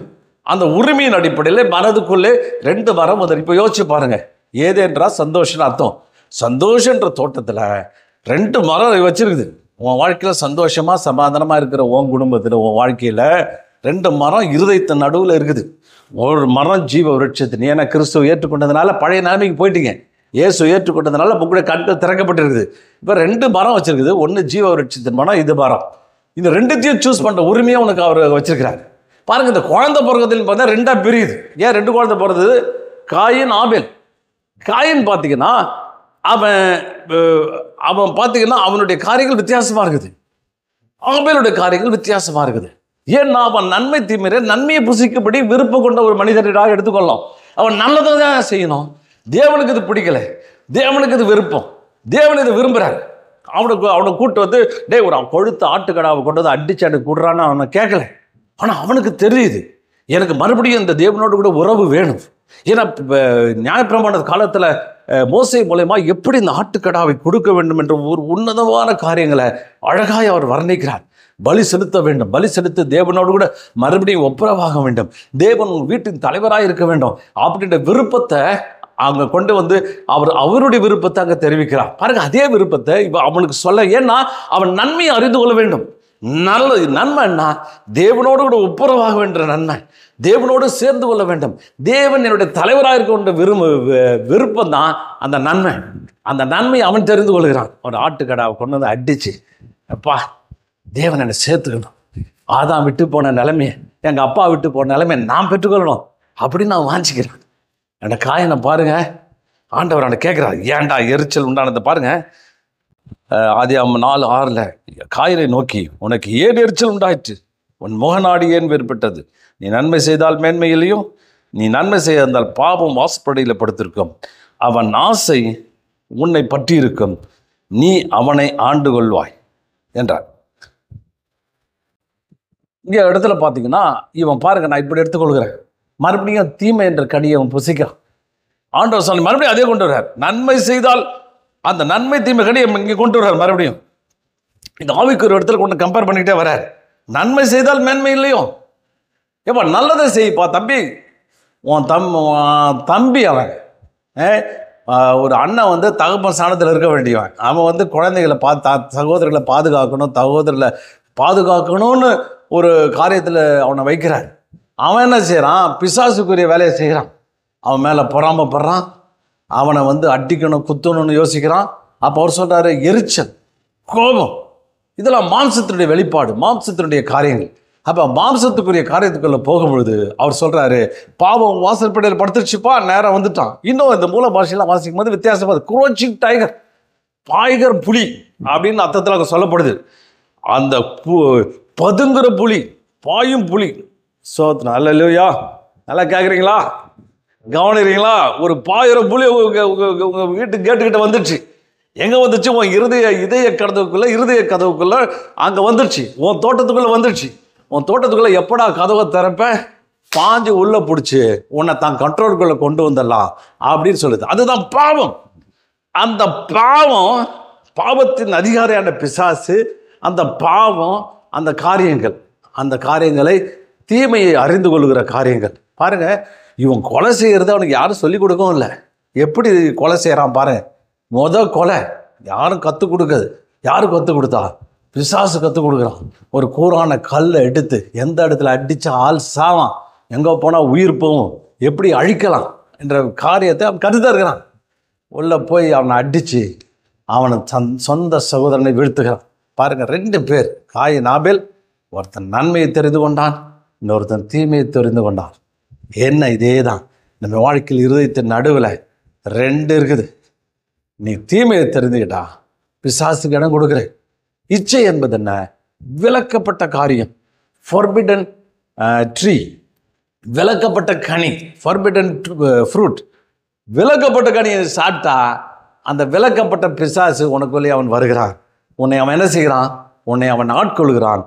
அந்த உரிமையின் அடிப்படையில் மனதுக்குள்ளே 2 மரம் வந்து. இப்போ யோசிச்சு பாருங்க, ஏதேன்றா சந்தோஷம்னு அர்த்தம். சந்தோஷன்ற தோட்டத்தில் 2 மரம் வச்சிருக்குது. உன் வாழ்க்கையில் சந்தோஷமாக சமாதானமாக இருக்கிற உன் குடும்பத்தில், உன் வாழ்க்கையில் 2 மரம் இருதயத்தின் நடுவில் இருக்குது. ஒரு மரம் ஜீவ விருட்சத்தின், ஏன்னா கிறிஸ்துவை ஏற்றுக்கொண்டதுனால பழைய நிலைமைக்கு போயிட்டீங்க, இயேசு ஏற்றுக்கொண்டதுனால உங்களுடைய கண்கள் திறக்கப்பட்டிருக்குது. இப்போ 2 மரம் வச்சிருக்குது. ஒன்று ஜீவ விருட்சத்தின் மரம், இது மரம். இந்த 2த்தையும் சூஸ் பண்ணுற உரிமையை உனக்கு அவர் வச்சிருக்கிறார். பாருங்க, இந்த குழந்தை பிறகுதுன்னு பார்த்தா 2ஆக பிரியுது. ஏன் 2 குழந்தை பிறந்தது? காயின், ஆபேல். காயின் பார்த்தீங்கன்னா அவன் பார்த்தீங்கன்னா அவனுடைய காரியங்கள் வித்தியாசமாக இருக்குது, ஆபேலுடைய காரியங்கள் வித்தியாசமாக இருக்குது. ஏன்னா அவன் நன்மை தீமையை, நன்மையை புசிக்கும்படி விருப்பம் கொண்ட ஒரு மனிதனாக எடுத்துக்கொள்ளலாம். அவன் நல்லதை தான் செய்யணும். தேவனுக்கு இது பிடிக்கல, தேவனுக்கு இது விருப்பம், தேவன் இதை விரும்புகிறார். அவனை கூட்டு டே ஒரு கொழுத்த ஆட்டுக்கடாவை கொண்டு வந்து அடிச்சு எனக்கு கூடுறான்னு அவனை கேட்கல. ஆனால் அவனுக்கு தெரியுது, எனக்கு மறுபடியும் இந்த தேவனோடு கூட உறவு வேணும். ஏன்னா நியாயப்பிரமாண காலத்தில் மோசே மூலமா எப்படி இந்த ஆட்டுக்கடாவை கொடுக்க வேண்டும் என்ற ஒரு உன்னதமான காரியங்களை அழகாய் அவர் வர்ணிக்கிறார். பலி செலுத்த வேண்டும், பலி செலுத்து தேவனோடு கூட மறுபடியும் ஒப்புரவாக வேண்டும், தேவன் வீட்டின் தலைவராக இருக்க வேண்டும் அப்படின்ற விருப்பத்தை அங்கே கொண்டு வந்து அவருடைய விருப்பத்தை அங்கே தெரிவிக்கிறார். பாருங்க, அதே விருப்பத்தை இப்போ அவனுக்கு சொல்ல, ஏன்னா அவன் நன்மையை அறிந்து கொள்ள வேண்டும். நல்லது நன்மைன்னா தேவனோடு கூட ஒப்புரவாக வேண்டிய நன்மை, தேவனோடு சேர்ந்து கொள்ள வேண்டும், தேவன் என்னுடைய தலைவராக இருக்க விருப்பம் தான் அந்த நன்மை. அந்த நன்மையை அவன் தெரிந்து கொள்கிறான். ஒரு ஆட்டுக்கடாவை கொண்டு வந்து அடிச்சு, அப்பா தேவன் என்னை சேர்த்துக்கணும், ஆதாம் விட்டு போன நிலைமையை, எங்கள் அப்பா விட்டு போன நிலைமையை நான் பெற்றுக்கொள்ளணும் அப்படின்னு நான் வாஞ்சிக்கிறேன். அந்த காயனை பாருங்க, ஆண்டவர் அவனை கேட்குறாரு, ஏன்டா எரிச்சல் உண்டானதை பாருங்க. ஆதியாகமம் 4:6 காயனை நோக்கி, உனக்கு ஏன் எரிச்சல் உண்டாயிற்று? உன் முகநாடி ஏன் வேறுபட்டது? நீ நன்மை செய்தால் மேன்மையிலையும், நீ நன்மை செய்தால் பாவம் வாசப்படியில் படுத்திருக்கும். அவன் ஆசை உன்னை பற்றி இருக்கும், நீ அவனை ஆண்டு கொள்வாய் என்றார். இங்கே இடத்துல பார்த்தீங்கன்னா, இவன் பாருங்க, நான் இப்படி எடுத்துக்கொள்கிறேன், மறுபடியும் தீமை என்ற கனியை அவன் புசிக்கிறான். ஆண்டவர் சொல்லி மறுபடியும் அதே கொண்டு வர்றார். நன்மை செய்தால் அந்த நன்மை தீமை கனியை இங்கே கொண்டு வர்றார். மறுபடியும் இந்த ஆவிக்கு ஒரு இடத்துல கொண்டு கம்பேர் பண்ணிக்கிட்டே வர்றார். நன்மை செய்தால் மேன்மை இல்லையோ? ஏப்பா நல்லதை செய்ப்பா தம்பி. உன் தம்பி அவன் ஒரு அண்ணன் வந்து தகப்பன் ஸ்தானத்தில் இருக்க வேண்டியவன். அவன் குழந்தைகளை சகோதரர்களை பாதுகாக்கணும்னு ஒரு காரியத்தில் அவனை வைக்கிறார். அவன் என்ன செய்கிறான்? பிசாசுக்குரிய வேலையை செய்கிறான். அவன் மேலே பொறாமப்படுறான், அவனை அடிக்கணும் குத்தணும்னு யோசிக்கிறான். அப்போ அவர் சொல்கிறாரு, எரிச்சல், கோபம், இதெல்லாம் மாம்சத்தினுடைய வெளிப்பாடு, மாம்சத்தினுடைய காரியங்கள். அப்போ மாம்சத்துக்குரிய காரியத்துக்குள்ளே போகும்பொழுது அவர் சொல்கிறாரு, பாவம் வாசற்படியில் படுத்துருச்சுப்பா, நேரம் வந்துட்டான். இன்னும் இந்த மூல பாஷையெல்லாம் வாசிக்கும் போது வித்தியாசமாக குரோச்சிங் டைகர், பாய்கர் புலி அப்படின்னு அர்த்தத்தில் அங்கே சொல்லப்படுது. அந்த பதுங்குற புலி, பாயும் புலி. அல்லேலூயா, நல்லா கேட்குறீங்களா, கவனிக்கிறீங்களா? ஒரு பாயிர புலி உங்கள் வீட்டு கேட்டுக்கிட்ட வந்துடுச்சு. எங்கே வந்துச்சு? உன் இதய கதவுக்குள்ளே அங்கே வந்துடுச்சு. உன் தோட்டத்துக்குள்ளே வந்துடுச்சு. உன் தோட்டத்துக்குள்ளே எப்படா கதவை திறப்பேன், பாஞ்சு உள்ளே பிடிச்சி உன்னை தான் கண்ட்ரோலுக்குள்ளே கொண்டு வந்துடலாம் அப்படின்னு சொல்லுது. அதுதான் பாவம். அந்த பாவத்தின் அதிகாரியான பிசாசு, அந்த பாவம், அந்த காரியங்களை தீமையை அறிந்து கொள்கிற காரியங்கள். பாருங்க, இவன் கொலை செய்கிறது அவனுக்கு யாரும் சொல்லிக் கொடுக்கவும் இல்லை. எப்படி கொலை செய்கிறான் பாருங்க. கொலை யாரும் கற்றுக் கொடுக்குது. யாரும் கற்றுக் கொடுத்தா? பிசாசு கற்றுக் கொடுக்குறான். ஒரு கூரான கல்லை எடுத்து எந்த இடத்துல அடித்தா ஆள் சாவான், எங்கே போனால் உயிர் போகும், எப்படி அழிக்கலாம் என்ற காரியத்தை அவன் கற்றுதான் இருக்கிறான். உள்ளே போய் அவனை அடித்து அவனை சொந்த சகோதரனை வீழ்த்துகிறான். பாருங்கள், 2 பேர், காயின் ஆபேல். ஒருத்தன் நன்மையை தெரிந்து கொண்டான், இன்னொருத்தன் தீமையை தெரிந்து கொண்டான். என்ன, இதே தான் நம்ம வாழ்க்கையில் இருதயத்தின் நடுவில் 2 இருக்குது. நீ தீமையை தெரிந்துக்கிட்டா பிசாசுக்கு இடம் கொடுக்குற. இச்சை என்பது என்ன? விலக்கப்பட்ட காரியம், ஃபார்பிடன் ட்ரீ, விலக்கப்பட்ட கனி, ஃபார்பிடன் ஃப்ரூட். விலக்கப்பட்ட கனியை சாப்பிட்டா அந்த விலக்கப்பட்ட பிசாசு உனக்குள்ளே அவன் வருகிறான். உன்னை அவன் என்ன செய்கிறான்? உன்னை அவன் ஆட்கொள்கிறான்.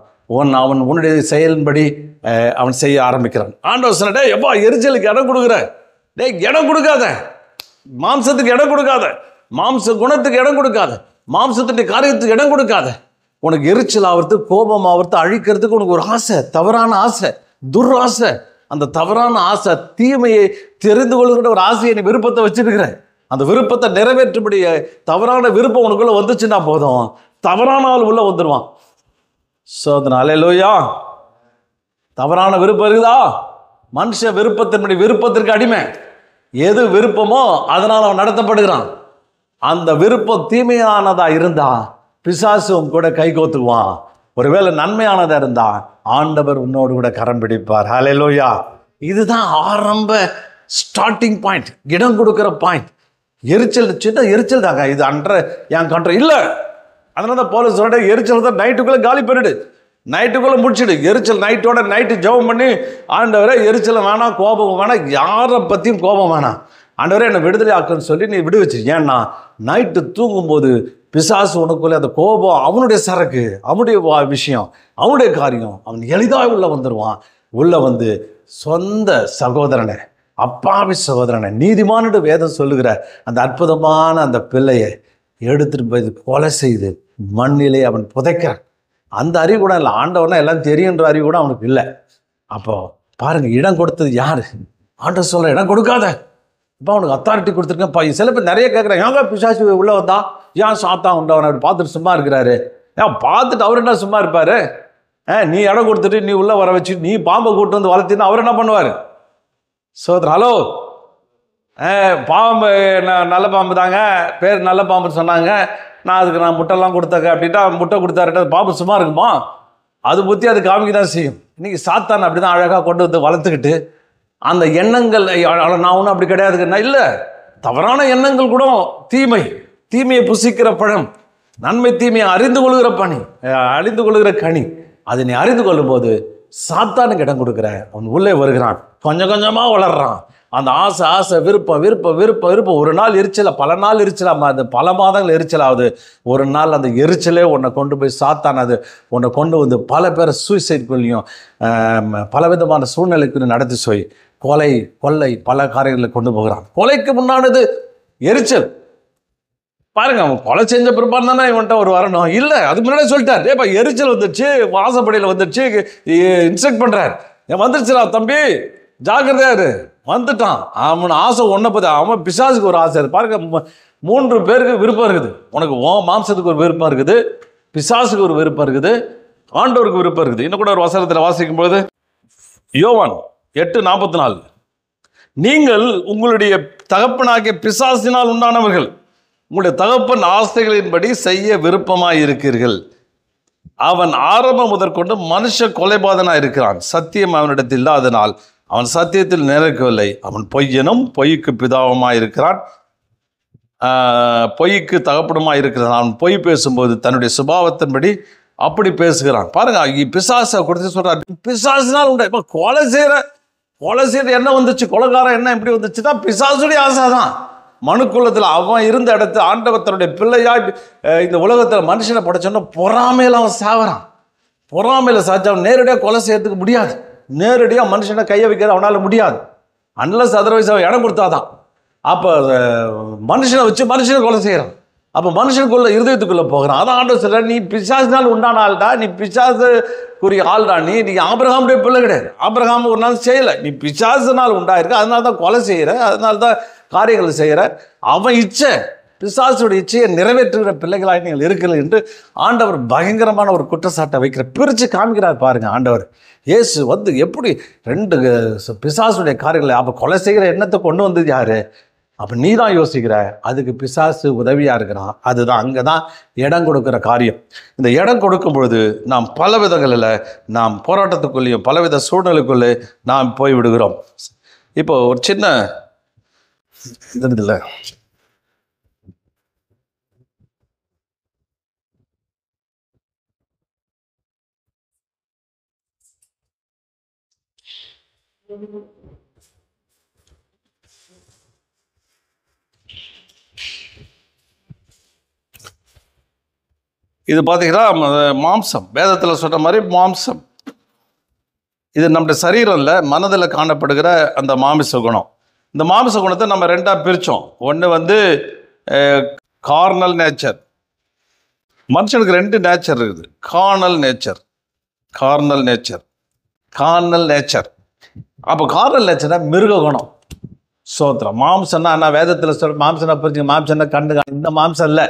அவன் உன்னுடைய செயலின்படி அவன் செய்ய ஆரம்பிக்கிறான். ஆண்டவர் சொன்ன, எப்பா எரிச்சலுக்கு இடம் கொடுக்குற, இடம் கொடுக்காத, மாம்சத்துக்கு இடம் கொடுக்காத, மாம்ச குணத்துக்கு இடம் கொடுக்காத, மாம்சத்துடைய காரியத்துக்கு இடம் கொடுக்காத. உனக்கு எரிச்சல் ஆகிறது, கோபம் ஆகிறது, அழிக்கிறதுக்கு உனக்கு ஒரு ஆசை, தவறான ஆசை, துராசை. அந்த தவறான ஆசை, தீமையை தெரிந்து கொள்கிற ஒரு ஆசையை நீ விருப்பத்தை வச்சிருக்கிற. அந்த விருப்பத்தை நிறைவேற்றபடிய தவறான விருப்பம் உனக்குள்ள வந்துச்சுன்னா போதும், தவறான ஆள் உள்ள வந்துடுவான். அல்லேலூயா. தவறான விருப்பம் இருக்குதா? மனுஷ விருப்பத்திற்கு அடிமை. எது விருப்பமோ அதனால் அவன் நடத்தப்படுகிறான். அந்த விருப்பம் தீமையானதா இருந்தா பிசாசும் கூட கை கோத்துக்குவான். ஒருவேளை நன்மையானதா இருந்தா ஆண்டவர் உன்னோடு கூட கரம் பிடிப்பார். அல்லேலூயா. இதுதான் ஆரம்ப ஸ்டார்டிங் பாயிண்ட், இடம் கொடுக்குற பாயிண்ட். எரிச்சல் சின்ன எரிச்சல் தாங்க, இது என் கண்ட்ரோல் இல்லை. அதனால தான் பவுல் சொல்ற, எரிச்சல் தான் நைட்டுக்குள்ளே காலி பண்ணிடு, நைட்டுக்குள்ளே முடிச்சிடு. எரிச்சல் நைட்டு ஜெபம் பண்ணி, ஆண்டவரே எரிச்சல் வேணாம், கோபம் வேணாம், யாரை பற்றியும் கோபம் வேணாம், ஆண்டவரே என்னை விடுதலை ஆக்குன்னு சொல்லி நீ விடுவிச்சு. ஏன்னா நைட்டு தூங்கும்போது பிசாசு உனக்குள்ளே அந்த கோபம், அவனுடைய சரக்கு, அவனுடைய விஷயம், அவனுடைய காரியம், அவன் எளிதாக உள்ளே வந்துடுவான். உள்ளே வந்து சொந்த சகோதரனை, அப்பாவி சகோதரனை, நீதிமானோட வேதம் சொல்லுகிற அந்த அற்புதமான அந்த பிள்ளையை எடுத்துகிட்டு போய் கொலை செய்து மண்ணிலே அவன் புதைக்கிறான். அந்த அறிவு கூட இல்லை. ஆண்டவர்னா எல்லாம் தெரியுன்ற அறிவு கூட அவனுக்கு இல்லை. அப்போ பாருங்கள், இடம் கொடுத்தது யார்? ஆண்டவர் சொல்ல, இடம் கொடுக்காத. இப்போ அவனுக்கு அத்தாரிட்டி கொடுத்துருக்கேன். சில பேர் நிறைய கேட்குறாங்க, ஏங்க பிசாசு உள்ளே வந்தா, ஏன் சாத்தா உண்டவன் அப்படி பார்த்துட்டு சும்மா இருக்கிறாரு? ஏன் பார்த்துட்டு அவர் என்ன சும்மா இருப்பார்? நீ இடம் கொடுத்துட்டு நீ உள்ளே வர வச்சு நீ பாம்பை கூட்டு வந்து வளர்த்தினா அவர் என்ன பண்ணுவார்? ஹலோ, பாம்பு நல்ல பாம்பு தாங்க, பேர் நல்ல பாம்புன்னு சொன்னாங்க, நான் முட்டைலாம் கொடுத்தாங்க அப்படின்ட்டா, முட்டை கொடுத்தாருட்டா பாம்பு சும்மா இருக்குமா? அது புத்தி அது காமிக்க தான் செய்யும். இன்றைக்கி சாத்தான் அப்படி தான் அழகாக கொண்டு வந்து வளர்த்துக்கிட்டு அந்த எண்ணங்கள் நான் ஒன்றும் அப்படி கிடையாதுன்னா இல்லை, தவறான எண்ணங்கள் கூட தீமை, தீமையை புசிக்கிற பழம், நன்மை தீமையை அறிந்து கொள்கிற கனி. அதை நீ அறிந்து கொள்ளும் போது சாத்தானுக்கு இடம் கொடுக்குற, அவன் உள்ளே வருகிறான், கொஞ்சம் கொஞ்சமாக வளர்றான். அந்த ஆசை விருப்பம் ஒரு நாள் எரிச்சல, பல நாள் எரிச்சலாமா, அது பல மாதங்கள் எரிச்சலாகுது. ஒரு நாள் அந்த எரிச்சலே உன்னை கொண்டு போய் சாத்தான் அது உன்னை கொண்டு வந்து பல பேரை சூசைட்குள்ளேயும் பலவிதமான சூழ்நிலைக்கு நடத்தி போய் கொலை கொள்ளை பல காரியங்களை கொண்டு போகிறான். கொலைக்கு முன்னானது எரிச்சல். பாருங்க, அவன் கொலை செஞ்ச பிற்பாடு தானே இவன்ட்ட ஒரு வரணும். இல்லை, அதுக்கு முன்னாடியே சொல்லிட்டார், ஏப்பா எரிச்சல் வந்துடுச்சு, வாசப்படியில் வந்துடுச்சு, இன்ஸ்ட்ரக்ட் பண்ணுறார், வந்துருச்சுடா தம்பி, ஜாக்கிரதையாரு, வந்துட்டான். அவன் ஆசை ஒன்றை பற்றி, அவன் பிசாசுக்கு ஒரு ஆசை இருக்குது. பாருங்க, 3 பேருக்கு விருப்பம் இருக்குது. உனக்கு மாம்சத்துக்கு ஒரு விருப்பம் இருக்குது, பிசாசுக்கு ஒரு விருப்பம் இருக்குது, ஆண்டவருக்கு விருப்பம் இருக்குது. இன்னும் கூட ஒரு வசனத்தில் வாசிக்கும் போது யோவான் 8:44, நீங்கள் உங்களுடைய தகப்பனாகிய பிசாசினால் உண்டானவர்கள், உங்களுடைய தகப்பன் ஆசைகளின்படி செய்ய விருப்பமாய் இருக்கிறீர்கள். அவன் ஆரம்பம் முதற்கொண்டு மனுஷ கொலைபாதனாக இருக்கிறான், சத்தியம் அவனிடத்தில் இல்லாதனால் அவன் சத்தியத்தில் நிலைக்கவில்லை. அவன் பொய்யனும் பொய்க்கு பிதாவுமாய் இருக்கிறான், பொய்க்கு தகப்பனுமாய் இருக்கிறான். அவன் பொய் பேசும்போது தன்னுடைய சுபாவத்தின்படி அப்படி பேசுகிறான். பாருங்க, பிசாசை கொடுத்து சொல்றார், பிசாசினால் உண்டு. இப்போ கொலை செய்யற என்ன வந்துச்சு, கொலைகாரம் என்ன எப்படி வந்துச்சுன்னா பிசாசுடைய ஆசை தான். மனுக்குலத்தில் அவன் இருந்த இடத்துல ஆண்டவர் தன்னுடைய பிள்ளையாய் இந்த உலகத்தில் மனுஷனை படைச்சோன்னா பொறாமையில் அவன் சாவறான். பொறாமையில் சாச்சு அவன் நேரடியாக கொலை செய்யறதுக்கு முடியாது, நேரடியாக மனுஷனை கையை வைக்கிறது அவனால் முடியாது. அன்லஸ் அதர்வைஸ் அவன் இடம் கொடுத்தாதான். அப்போ மனுஷனை வச்சு மனுஷனை கொலை செய்கிறான். அப்போ மனுஷனுக்குள்ள இருதயத்துக்குள்ளே போகிறான். அதான் ஆண்டவர் சொல்ற, நீ பிசாசினால் உண்டான ஆள்டா, நீ பிசாசுக்குரிய ஆள்டா, நீ ஆபிரகாமுடைய பிள்ளை கிடையாது. ஆபிரகாம் ஒரு நாள் செய்யலை, நீ பிசாசினால் உண்டாயிருக்கு, அதனால தான் கொலை செய்கிற, அதனால தான் காரியங்களை செய்கிற. அவன் இச்சை, பிசாசுடைய இச்சையை நிறைவேற்றுகிற பிள்ளைகளாக நீங்கள் இருக்கிறீர்கள் என்று ஆண்டவர் பயங்கரமான ஒரு குற்றச்சாட்டை வைக்கிற, பிரித்து காமிக்கிறார். பாருங்க, ஆண்டவர் இயேசு வந்து எப்படி 2 பிசாசுடைய காரியங்களை, அப்போ கொலை செய்கிற எண்ணத்தை கொண்டு வந்தது யாரு? அப்போ நீ தான் யோசிக்கிற, அதுக்கு பிசாசு உதவியாக இருக்கிறான். அதுதான் அங்கே தான் இடம் கொடுக்குற காரியம். இந்த இடம் கொடுக்கும் பொழுது நாம் பல விதங்களில் நாம் போராட்டத்துக்குள்ளேயும் பலவித சூழ்நிலைக்குள்ளே நாம் போய் விடுகிறோம். இப்போ ஒரு சின்ன இது இல்லை, இது பார்த்தீங்கன்னா மாம்சம், வேதத்தில் சொன்ன மாதிரி மாம்சம். இது நம்முடைய சரீரம் இல்லை, மனதில் காணப்படுகிற அந்த மாமிச குணம். இந்த மாமிச குணத்தை நம்ம 2ஆக பிரித்தோம். ஒன்று வந்து கார்னல் நேச்சர். மனுஷனுக்கு 2 நேச்சர் இருக்குது, Cornell nature, Cornell nature, Cornell nature. அப்போ கார்னல் நேச்சர்னா மிருக குணம். சோத்திரம். மாம்சம்னா என்ன? வேதத்தில் சொல் மாம்சனை பிரிச்சு, மாம்சம்னா கண்டு, இந்த மாம்சம் இல்லை.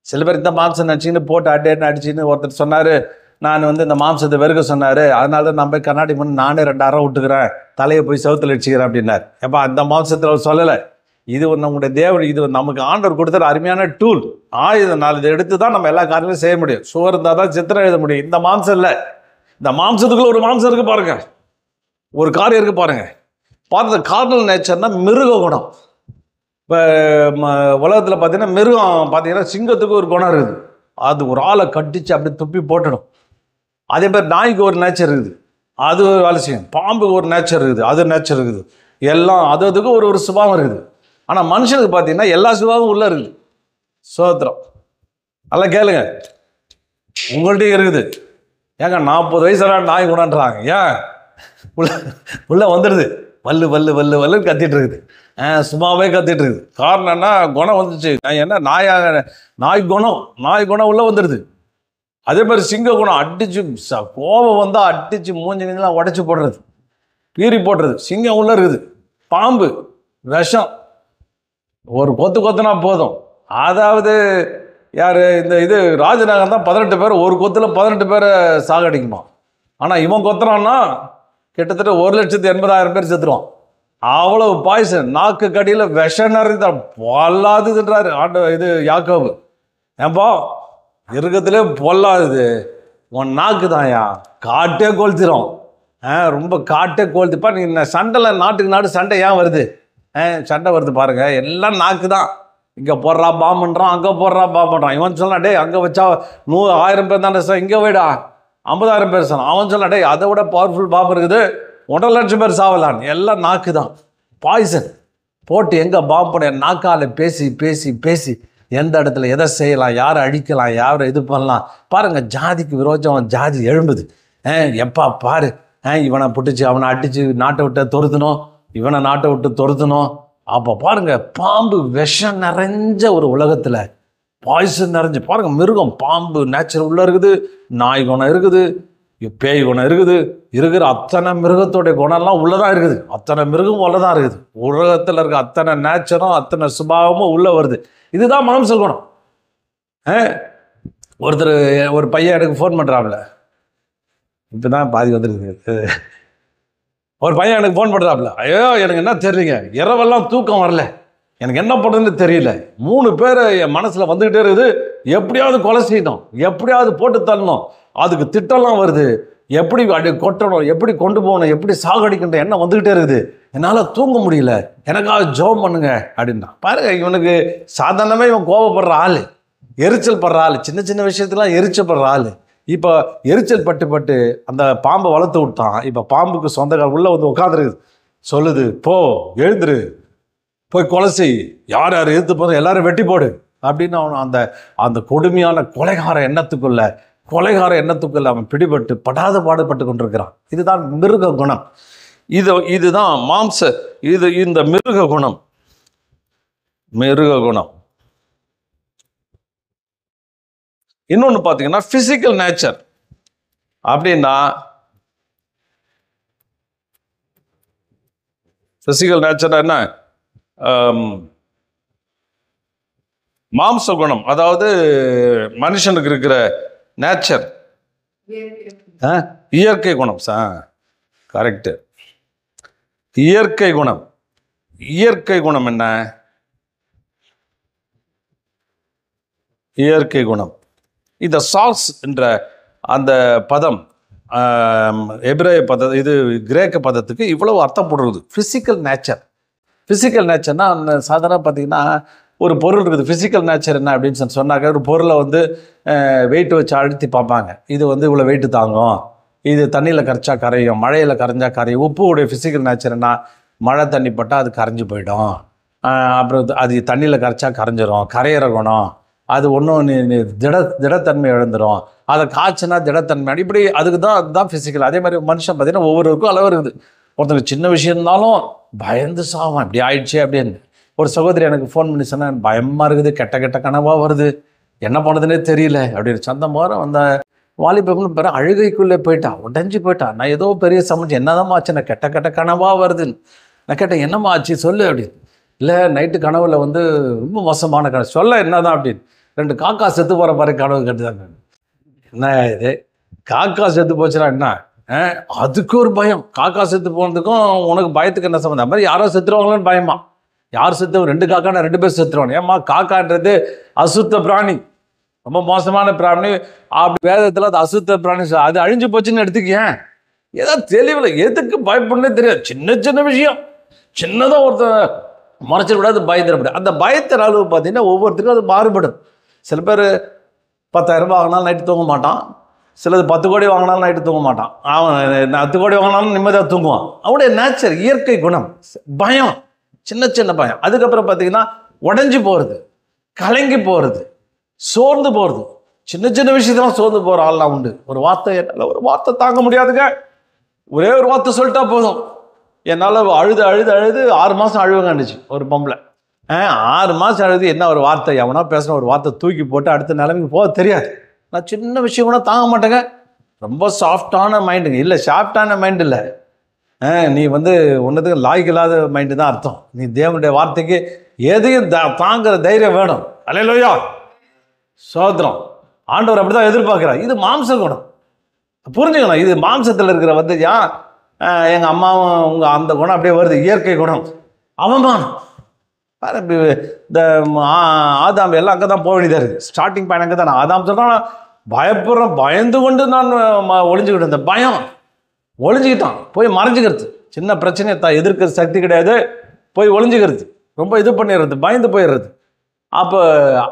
சில பேர் இந்த மாம்சம் நினச்சின்னு போட்டு அடிச்சுன்னு ஒருத்தர் சொன்னார், நான் வந்து இந்த மாம்சத்தை வெறுக்க சொன்னார், அதனால தான் நான் போய் கண்ணாடி பண்ணி நானே 2 அறை விட்டுக்கிறேன், தலையை போய் செவுத்தில் அடிச்சுக்கிறேன் அப்படின்னார். எப்போ அந்த மாம்சத்தில் அவர் சொல்லலை. இது நம்முடைய தேவன், இது நமக்கு ஆண்டவர் கொடுத்துற அருமையான டூல், ஆயுதம். இதை எடுத்து தான் நம்ம எல்லா காரியங்களும் செய்ய முடியும். சுவர் இருந்தால் தான் சித்திரம் எழுத முடியும். இந்த மாம்சம் இல்லை. இந்த மாம்சத்துக்குள்ள ஒரு மாம்சம் இருக்குது பாருங்க, ஒரு காரியம் இருக்குது பாருங்க. பார்த்த கார்னல் நேச்சர்னா மிருக குணம். இப்போ உலகத்தில் பார்த்தீங்கன்னா மிருகம் பார்த்தீங்கன்னா சிங்கத்துக்கு ஒரு குணம் இருக்குது, அது ஒரு ஆளை கட்டிச்சு அப்படியே துப்பி போட்டணும். அதே மாதிரி நாய்க்கு ஒரு நேச்சர் இருக்குது, அது ஒரு வேலை செய்யும். பாம்புக்கு ஒரு நேச்சர் இருக்குது, அது நேச்சர் இருக்குது. எல்லாம் அதுக்கு ஒரு சுபாவம் இருக்குது. ஆனால் மனுஷனுக்கு பார்த்தீங்கன்னா எல்லா சுபாவமும் உள்ளே இருக்குது. சோத்திரம். நல்லா கேளுங்க, உங்கள்கிட்டையும் இருக்குது. ஏங்க 40 வயசுலாம் நாய் குணன்றாங்க, ஏன் உள்ள வந்துடுது, வல்லு வல்லு வல்லு வல்லுன்னு கத்திட்டு இருக்குது, சும்மாவே கத்திட்டு இருக்குது. காரணம் என்ன? குணம் வந்துச்சு. என்ன நாய் குணம் உள்ள வந்துடுது. அதே மாதிரி சிங்க குணம், அடிச்சு கோபம் வந்தால் அடிச்சு மூஞ்சிலாம் உடைச்சி போடுறது, பீறி போடுறது. சிங்கம் உள்ள இருக்குது. பாம்பு விஷம், ஒரு கொத்துனா போதும். அதாவது யார் இது ராஜநகர் தான் 18 பேர், ஒரு கொத்தில் 18 பேரை சாகடிக்குமா. ஆனால் இவன் கொத்துறான்னா கிட்டத்தட்ட 1,80,000 பேர் செத்துருவான். அவ்வளவு பாய்சன், நாக்கு கடியில் விஷம் நிறைந்தான் பொல்லாதுன்றாரு யாக்கோபு. ஏன்பா இருக்கத்திலே பொல்லாது உன் நாக்கு தான்யா, காட்டே கொளுத்திரும். ரொம்ப காட்டே கோல்துப்பா. நீங்கள் சண்டையில் நாட்டுக்கு நாடு சண்டை ஏன் வருது? சண்டை வருது பாருங்கள். எல்லாம் நாக்கு தான். இங்கே போடுறா பாம்புன்றான், அங்கே போடுறா பாம்புன்றான். இவன் சொல்லலாம், டே அங்கே வச்சா 1000 பேர் தானே சார், இங்கே போய்டா 50,000 பேர் சார். அவன் சொல்லலாம், டே அதை விட பவர்ஃபுல் பாம்பு இருக்குது, 1,00,000 பேர் சாவலான்னு. எல்லாம் நாக்கு தான். பாய்சன் போட்டு எங்கே பாம்பு போட நாக்கால் பேசி பேசி பேசி எந்த இடத்துல எதை செய்யலாம், யாரை அழிக்கலாம், யாரை இது பண்ணலாம். பாருங்கள், ஜாதிக்கு விரோதம் ஜாதி எழும்புது. எப்பா பாரு, இவனை பிடிச்சி அவனை அடித்து நாட்டை விட்டு துரத்தணும், இவனை நாட்டை விட்டு துரத்தணும். அப்போ பாருங்கள், பாம்பு விஷம் நிறைஞ்ச ஒரு உலகத்தில் பாய்சன் நிறைஞ்சு பாருங்கள். மிருகம் பாம்பு நேச்சர் உள்ளே இருக்குது, நாய் குணம் இருக்குது, பேய் குணம் இருக்குது. இருக்கிற அத்தனை மிருகத்தோடைய குணம்லாம் உள்ளதான் இருக்குது. அத்தனை மிருகம் உள்ளதான் இருக்குது. உலகத்தில் இருக்க அத்தனை நேச்சரும் அத்தனை சுபாவமும் உள்ளே வருது. இதுதான் மாம்ச குணம். ஒருத்தர் ஒரு பையன் எனக்கு ஃபோன் பண்ணுறாப்புல, இப்போ தான் பாதி வந்துருக்கு. ஒரு பையன் எனக்கு ஃபோன் பண்ணுறாப்புல, ஐயோ எனக்கு என்ன தெரியுங்க, இரவெல்லாம் தூக்கம் வரல, எனக்கு என்ன பண்ணுறதுன்னு தெரியல, 3 பேர் என் மனசில் வந்துக்கிட்டே இருக்குது, எப்படியாவது கொலை செய்யணும், எப்படியாவது போட்டு தள்ளணும், அதுக்கு திட்டம்லாம் வருது, எப்படி அப்படி கொட்டணும், எப்படி கொண்டு போகணும், எப்படி சாகடிக்கின்ற எண்ணம் வந்துக்கிட்டே இருக்குது, என்னால் தூங்க முடியல, எனக்காக ஜெபம் பண்ணுங்க அப்படின்னா. பாருங்க, இவனுக்கு சாதாரணமே இவன் கோபப்படுற ஆள், எரிச்சல் படுற ஆள், சின்ன சின்ன விஷயத்துலாம் எரிச்சல் படுற ஆள். இப்போ எரிச்சல் பட்டு பட்டு அந்த பாம்பை வளர்த்து விட்டான். இப்போ பாம்புக்கு சொந்தக்கார உள்ளே வந்து உட்காந்துருக்குது, சொல்லுது, போ எழுந்துரு, போய் கொலை செய், யார் யார் எதிர்த்து போதும் எல்லாரும் வெட்டி போடு அப்படின்னு அவன் அந்த அந்த கொடுமையான கொலைகார எண்ணத்துக்குள்ள அவன் பிடிபட்டு படாத பாடுபட்டு கொண்டிருக்கிறான். இதுதான் மிருக குணம். இதுதான் இந்த மிருக குணம். இன்னொன்று பார்த்தீங்கன்னா பிசிக்கல் நேச்சர். அப்படின்னா பிசிக்கல் நேச்சர் என்ன? மாம்ச குணம், அதாவது மனுஷனுக்கு இருக்கிற நேச்சர், இயற்கை குணம். கரெக்டு. இயற்கை குணம் என்ன? இயற்கை குணம். இந்த சாக்ஸ் என்ற அந்த பதம் எபிரேய பதம், இது கிரேக்க பதத்துக்கு இவ்வளவு அர்த்தம் போடுறது. ஃபிசிக்கல் நேச்சர்னா சாதாரண பார்த்தீங்கன்னா ஒரு பொருள் இருக்குது. ஃபிசிக்கல் நேச்சர் என்ன அப்படின்னு சொன்னாக்க, ஒரு பொருளை வந்து வெயிட் வச்சு அழுத்தி பார்ப்பாங்க, இது வந்து இவ்வளோ வெயிட்டு தாங்கும், இது தண்ணியில் கரைச்சா கரையும், மழையில் கரைஞ்சா கரையும். உப்புடைய ஃபிசிக்கல் நேச்சர் என்ன? மழை தண்ணி பட்டால் அது கரைஞ்சி போயிடும், அப்புறம் அது தண்ணியில் கரைச்சா கரைஞ்சிரும், கரையிற குணம். அது ஒன்றும் திடத்தன்மை இழந்துடும், அதை காய்ச்சினா திடத்தன்மை, இப்படி அதுதான் ஃபிசிக்கல். அதே மாதிரி மனுஷன் பார்த்தீங்கன்னா ஒவ்வொருவருக்கும் அளவு இருக்குது. ஒருத்தருக்கு சின்ன விஷயம் இருந்தாலும் பயந்து சாவான், இப்படி ஆயிடுச்சு அப்படின்னு. ஒரு சகோதரி எனக்கு ஃபோன் பண்ணி சொன்னேன், பயமாக இருக்குது, கெட்ட கனவாக வருது, என்ன பண்ணுறதுனே தெரியல அப்படின்னு. சந்த மோரம் அந்த வாலிபம்னு பேர் அழுகைக்குள்ளே போயிட்டா, உடஞ்சி போயிட்டா. நான் ஏதோ பெரிய சமைச்சு என்னதான் ஆச்சு, நான் கெட்ட கனவாக வருதுன்னு. நான் கேட்டேன், என்னம்மா ஆச்சு சொல்லு அப்படின்னு. இல்லை, நைட்டு கனவுல வந்து ரொம்ப மோசமான கனவு. சொல்ல என்னதான் அப்படின்னு. 2 காக்கா செத்து போகிற மாதிரி கனவு கேட்டுதாங்க. என்ன இது, காக்கா செத்து போச்சுன்னா என்ன? அதுக்கு ஒரு பயம். காக்கா செத்து போனதுக்கும் உனக்கு பயத்துக்கு என்ன சம்மந்தம்? அது மாதிரி யாரோ செத்துருவாங்களோன்னு பயமா. யார் செத்து? 2 காக்கானா 2 பேர் செத்துருவாங்க. ஏம்மா, காக்கான்றது அசுத்த பிராணி, ரொம்ப மோசமான பிராணி. அப்படி வேதத்தில் அது அசுத்த பிராணி, அது அழிஞ்சு போச்சுன்னு எடுத்துக்கேன். ஏதோ தெளிவில் எதுக்கு பயப்படனே தெரியாது. சின்ன விஷயம், சின்னதாக ஒருத்தர் மறைச்சிட கூடாது, பயந்துடப்படும். அந்த பயத்தின் அளவு பார்த்தீங்கன்னா ஒவ்வொருத்தருக்கும் அது மாறுபடும். சில பேர் 10,000 வாங்கினாலும் நைட்டு தூங்க மாட்டான், சிலது 10 கோடி வாங்கினாலும் நைட்டு தூங்க மாட்டான். அவன் 10 கோடி வாங்கினாலும் நிம்மதியாக தூங்குவான். அவனுடைய நேச்சர், இயற்கை குணம் பயம், சின்ன பயம். அதுக்கப்புறம் பார்த்தீங்கன்னா உடஞ்சி போகிறது, கலங்கி போகிறது, சோர்ந்து போகிறது. சின்ன விஷயத்தெல்லாம் சோர்ந்து போகிற ஆள்லாம் உண்டு. ஒரு வார்த்தை தாங்க முடியாதுங்க, ஒரே ஒரு வார்த்தை சொல்லிட்டா போதும். என்னால் அழுது 6 மாதம் அழுவங்கன்னுச்சு ஒரு பொம்பளை. 6 மாதம் அழுது என்ன ஒரு வார்த்தை, எவனா பேசின ஒரு வார்த்தை தூக்கி போட்டு அடுத்த நிலைமைக்கு போக தெரியாது. நான் சின்ன விஷயம் கூட தாங்க மாட்டேங்க. ரொம்ப சாஃப்டான மைண்டுங்க. இல்லை, சாஃப்டான மைண்டு இல்லை, நீ வந்து ஒன்றதுக்கு லாய்க்கு இல்லாத மைண்டு தான் அர்த்தம். நீ தேவனுடைய வார்த்தைக்கு எதையும் தாங்குற தைரியம் வேணும். அல்லேலூயா, சோத்திரம். ஆண்டவர் அப்படி தான் எதிர்பார்க்குறார். இது மாம்ச குணம், புரிஞ்சுக்கணும். இது மாம்சத்தில் இருக்கிற வந்து எங்கள் அம்மாவும் உங்கள் அந்த குணம் அப்படியே வருது. இயற்கை குணம் அவமானம். இந்த ஆதாம் எல்லாம் அங்கே தான் போக வேண்டியதாக இருக்குது. ஸ்டார்டிங் பாயிண்ட் அங்கே தான். ஆதாம் சொல்கிறான், பயப்படுறேன், பயந்து கொண்டு நான் ஒளிஞ்சுக்கிட்டு இருந்தேன். பயம், ஒளிஞ்சிக்கிட்டான், போய் மறைஞ்சிக்கிறது. சின்ன பிரச்சனையை எதிர்க்கிற சக்தி கிடையாது, போய் ஒளிஞ்சிக்கிறது, ரொம்ப இது பண்ணிடுறது, பயந்து போயிடுறது. அப்போ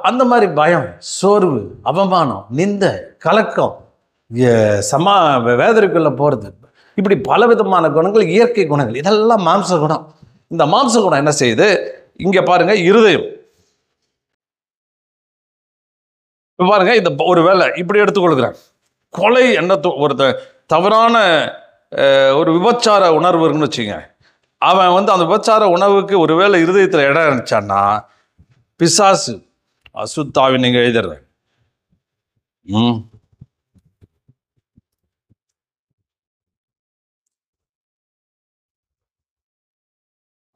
அந்த மாதிரி பயம், சோர்வு, அவமானம், நிந்தை, கலக்கம், வேதனைக்குள்ளே போகிறது, இப்படி பலவிதமான குணங்கள், இயற்கை குணங்கள், இதெல்லாம் மாம்ச குணம். இந்த மாம்ச குணம் என்ன செய்யுது? இங்கே பாருங்க, இருதயம். இப்போ பாருங்க, இந்த ஒரு வேலை இப்படி எடுத்துக்கொள்கிறேன், கொலை எண்ணத்து ஒரு தவறான ஒரு விபச்சார உணர்வு இருக்குன்னு வச்சுங்க. அவன் அந்த விபச்சார உணவுக்கு ஒரு வேளை இருதயத்தில் இடம் இருந்துச்சான்னா பிசாசு, அசுத்தாவி, நீங்க எழுதுறேன்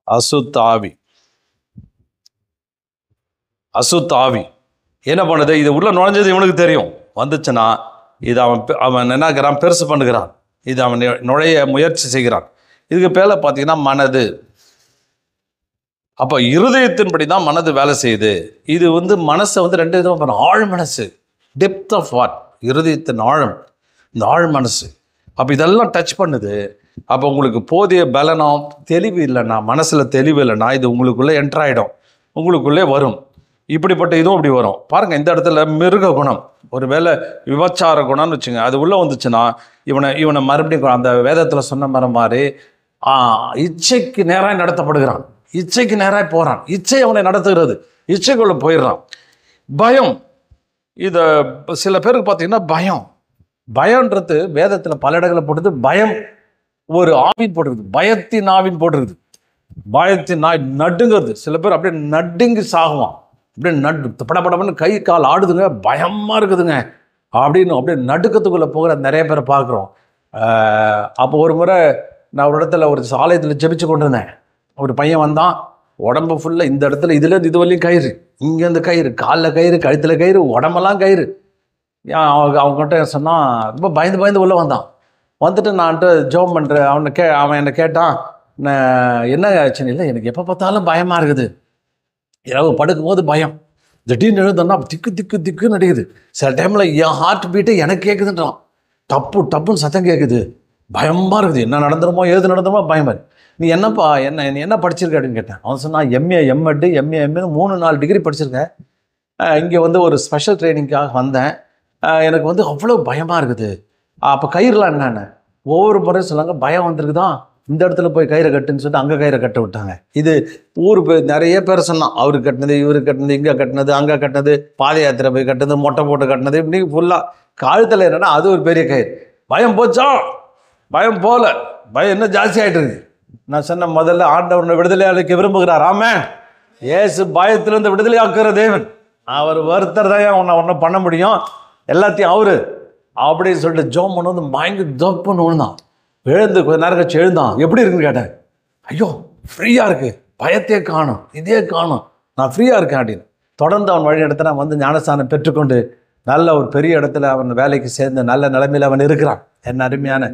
அசுத்தாவி என்ன பண்ணுது? இது உள்ள நுழைஞ்சது இவனுக்கு தெரியும். வந்துச்சுன்னா இது அவன் என்னக்கிறான்? பெருசு பண்ணுகிறான். இது அவன் நுழைய முயற்சி செய்கிறான். இதுக்கு பேர பார்த்தீங்கன்னா மனது. அப்போ இருதயத்தின்படி தான் மனது வேலை செய்யுது. இது மனசை ரெண்டு விதமாக பண்ணும். ஆழ் மனசு, டெப்த் ஆஃப் வாட், இருதயத்தின் ஆழம், இந்த ஆழ் மனசு. அப்போ இதெல்லாம் டச் பண்ணுது. அப்போ உங்களுக்கு போதிய பலனம், தெளிவு இல்லைன்னா, மனசில் தெளிவு இல்லைன்னா இது உங்களுக்குள்ளே என்ட்ராயிடும், உங்களுக்குள்ளே வரும். இப்படிப்பட்ட இதுவும் இப்படி வரும். பாருங்கள், இந்த இடத்துல மிருக குணம், ஒரு வேளை விபச்சார குணம்னு வச்சுங்க, அது உள்ளே வந்துச்சுன்னா இவனை மறுபடியும் அந்த வேதத்தில் சொன்ன மாதிரி இச்சைக்கு நேராக நடத்தப்படுகிறான், இச்சைக்கு நேராக போகிறான், இச்சை அவனை நடத்துகிறது, இச்சைக்குள்ளே போயிடுறான். பயம், இதை சில பேருக்கு பார்த்தீங்கன்னா பயம்ன்றது வேதத்தில் பல இடங்களில் போட்டுது. பயம் ஒரு ஆவின் போட்டுருக்குது, பயத்தின் ஆவின் போட்டுருக்குது, பயத்தின் நடுங்கிறது. சில பேர் அப்படியே நடுங்கி சாகுவான், அப்படியே படப்படப்பன்னு கை கால் ஆடுதுங்க, பயமாக இருக்குதுங்க அப்படின்னு அப்படியே நடுக்கத்துக்குள்ளே போகிற நிறைய பேரை பார்க்குறோம். அப்போ ஒரு முறை நான் ஒரு இடத்துல ஒரு ஆலயத்தில் ஜெபிச்சு கொண்டு இருந்தேன். ஒரு பையன் வந்தான், உடம்பு ஃபுல்லாக இந்த இடத்துல இதுலேருந்து இது வரையும் கயிறு, இங்கேருந்து கயிறு, காலில் கயிறு, கழுத்தில் கயிறு, உடம்பெல்லாம் கயிறு. அவங்ககிட்ட சொன்னால் ரொம்ப பயந்து உள்ளே வந்தான். வந்துட்டு நான்ட்டு ஜோம் பண்ணுறேன். அவன் என்னை கேட்டான், என்ன ஆச்சுன்னு. இல்லை, எனக்கு எப்போ பார்த்தாலும் பயமாக இருக்குது, இரவு படுக்கும் போது பயம், திடீர்னு எழுந்தோன்னா திக்குன்னு அடிக்குது. சில டைமில் என் ஹார்ட் பீட்டு எனக்கு கேட்குதுன்றான், டப்புன்னு சத்தம் கேட்குது, பயமாக இருக்குது, என்ன நடந்துருமோ ஏது நடந்துருமோ பயமாக. நீ என்னப்பா நீ என்ன படிச்சிருக்க அப்படின்னு கேட்டேன். அவன் சொன்னான், எம்ஏ எம்எட் எம்ஏ 3-4 டிகிரி படிச்சிருக்கேன். இங்கே ஒரு ஸ்பெஷல் ட்ரைனிங்காக வந்தேன், எனக்கு அவ்வளோ பயமாக இருக்குது. அப்போ கயிறுலாம் என்னென்ன ஒவ்வொரு முறையும் சொன்னாங்க, பயம் வந்திருக்குதான், இந்த இடத்துல போய் கயிறை கட்டுன்னு சொல்லிட்டு அங்கே கயிறை கட்ட விட்டாங்க. இது நிறைய பேர் சொன்னான், அவருக்கு கட்டினது, இவருக்கு கட்டினது, இங்கே கட்டினது, அங்கே கட்டினது, பாத யாத்திரை போய் கட்டினது, மொட்டை போட்டு கட்டினது, இப்படி ஃபுல்லாக காலத்தில் என்னன்னா அது ஒரு பெரிய கயிறு. பயம் போச்சா? பயம் போல, பயம் இன்னும் ஜாஸ்தி ஆகிட்டு இருக்குது. நான் சொன்ன முதல்ல ஆண்டவனை விடுதலை அளிக்க விரும்புகிறார். ஆமென். இயேசு பயத்திலிருந்து விடுதலை ஆக்குற தேவன். அவர் ஒருத்தர் தான் உன்னை பண்ண முடியும், எல்லாத்தையும் அவரு அப்படின்னு சொல்லிட்டு ஜோம் பண்ண பயங்கர தப்புன்னு விழுந்தான். எழுந்து கொஞ்ச நேரம் கழிச்சு எழுந்தான். எப்படி இருக்குன்னு கேட்டேன். ஐயோ ஃப்ரீயாக இருக்குது, பயத்தையே காணும், இதே காணும், நான் ஃப்ரீயாக இருக்கேன் அப்படின்னு. தொடர்ந்து அவன் வழி இடத்துல ஞானஸ்தானம் பெற்றுக்கொண்டு நல்ல ஒரு பெரிய இடத்துல அவன் வேலைக்கு சேர்ந்து நல்ல நிலைமையில் அவன் இருக்கிறான். என்ன அருமையான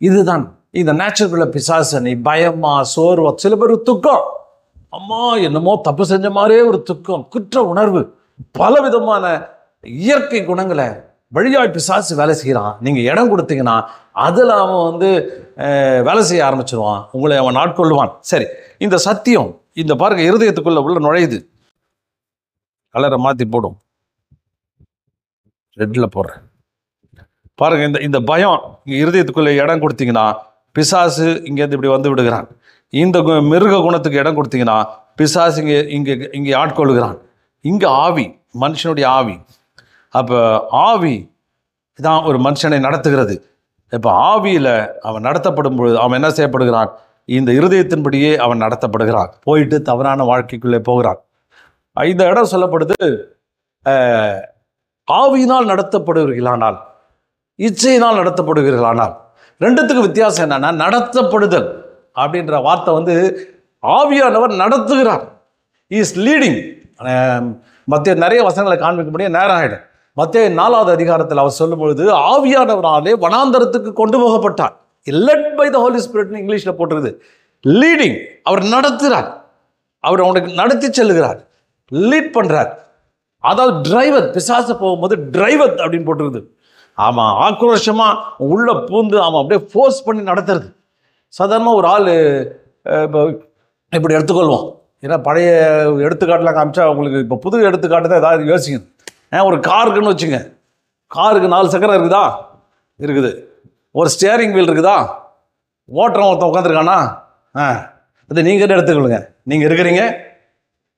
இதுதான் இந்த நேச்சுரல் பிசாசு. நீ பயமா, சோர்வா, சில பேர் துக்கம், அம்மா என்னமோ தப்பு செஞ்ச மாதிரியே ஒரு துக்கம், குற்ற உணர்வு, பல விதமான இயற்கை குணங்களை வழியாய் பிசாசு வேலை செய்கிறான். நீங்கள் இடம் கொடுத்தீங்கன்னா அதில் அவன் வேலை செய்ய ஆரம்பிச்சிருவான், உங்களை அவன் ஆட்கொள்வான். சரி, இந்த சத்தியம் இந்த பாருங்க இருதயத்துக்குள்ள உள்ள நுழையுது. கலரை மாற்றி போடும், ரெட்டில் போடுறேன் பாருங்க. இந்த பயம் இருதயத்துக்குள்ள இடம் கொடுத்தீங்கன்னா பிசாசு இங்கேருந்து இப்படி வந்து விடுகிறான். இந்த மிருக குணத்துக்கு இடம் கொடுத்தீங்கன்னா பிசாசு இங்கே ஆட்கொள்கிறான். இங்கே ஆவி, மனுஷனுடைய ஆவி. அப்போ ஆவி தான் ஒரு மனுஷனை நடத்துகிறது. இப்போ ஆவியில் அவன் நடத்தப்படும் பொழுது அவன் என்ன செய்யப்படுகிறான்? இந்த இருதயத்தின்படியே அவன் நடத்தப்படுகிறான். போயிட்டு தவறான வாழ்க்கைக்குள்ளே போகிறான். இந்த இடம் சொல்லப்படுது, ஆவியினால் நடத்தப்படுவீர்களானால், இச்சையினால் நடத்தப்படுவீர்களானால். ரெண்டுத்துக்கு வித்தியாசம் என்னன்னா, நடத்தப்படுதல் அப்படின்ற வார்த்தை ஆவியானவர் நடத்துகிறார், இஸ் லீடிங். மத்திய நிறைய வசனங்களை காண்பிக்க முடியும், நேரம் ஆகிடும். மத்திய 4வது அதிகாரத்தில் அவர் சொல்லும் பொழுது ஆவியானவராலே வனாந்தரத்துக்கு கொண்டு போகப்பட்டார். லெட் பை த ஹோலி ஸ்பிரிட்னு இங்கிலீஷில் போட்டுருது. லீடிங், அவர் நடத்துகிறார், அவர் அவனுக்கு நடத்தி செல்லுகிறார், லீட் பண்ணுறார். அதாவது டிரைவர், பிசாசு போகும்போது டிரைவர் அப்படின்னு போட்டுருது. ஆமாம் ஆக்ரோஷமாக உள்ள பூந்து அவன் அப்படியே ஃபோர்ஸ் பண்ணி நடத்துறது. சாதாரணமாக ஒரு ஆள் இப்போ இப்படி எடுத்துக்கொள்வோம். ஏன்னா பழைய எடுத்துக்காட்டெலாம் காமிச்சா உங்களுக்கு இப்போ புது எடுத்துக்காட்டு தான் ஏதாவது யோசிக்கணும். ஒரு காருக்குன்னு வச்சுங்க, காருக்கு 4 சக்கரம் இருக்குதா? இருக்குது. ஒரு ஸ்டியரிங் வீல் இருக்குதா? ஓட்டுறவன் ஒருத்தன் உட்காந்துருக்கானா? அது நீங்கள் எடுத்துக்கொள்ளுங்க. நீங்கள் இருக்கிறீங்க,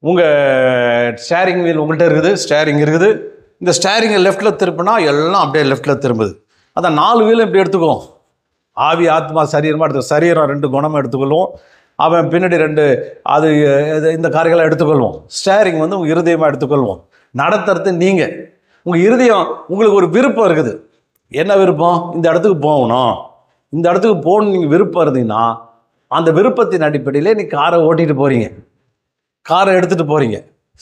உங்கள் ஸ்டியரிங் வீல் உங்கள்கிட்ட இருக்குது, ஸ்டியரிங் இருக்குது. இந்த ஸ்டியரிங்கை லெஃப்ட்டில் திருப்பினா எல்லாம் அப்படியே லெஃப்ட்டில் திரும்புது. அதான் 4 வீலும் இப்படி எடுத்துக்குவோம். ஆவி ஆத்மா சரீரமாக எடுத்துக்கோ. சரீரம் 2 குணமாக எடுத்துக்கொள்வோம். அவன் பின்னாடி 2 அது இந்த காரியங்களை எடுத்துக்கொள்வோம். ஸ்டியரிங் வந்து உங்கள் இருதயமாக எடுத்துக்கொள்வோம். நடத்துறது நீங்கள். உங்கள் இருதயம் உங்களுக்கு ஒரு விருப்பம் இருக்குது. என்ன விருப்பம்? இந்த இடத்துக்கு போகணும், இந்த இடத்துக்கு போகணும். நீங்கள் விருப்பம் இருந்தீங்கன்னா அந்த விருப்பத்தின் அடிப்படையில் நீ காரை ஓட்டிகிட்டு போகிறீங்க, காரை எடுத்துகிட்டு போகிறீங்க.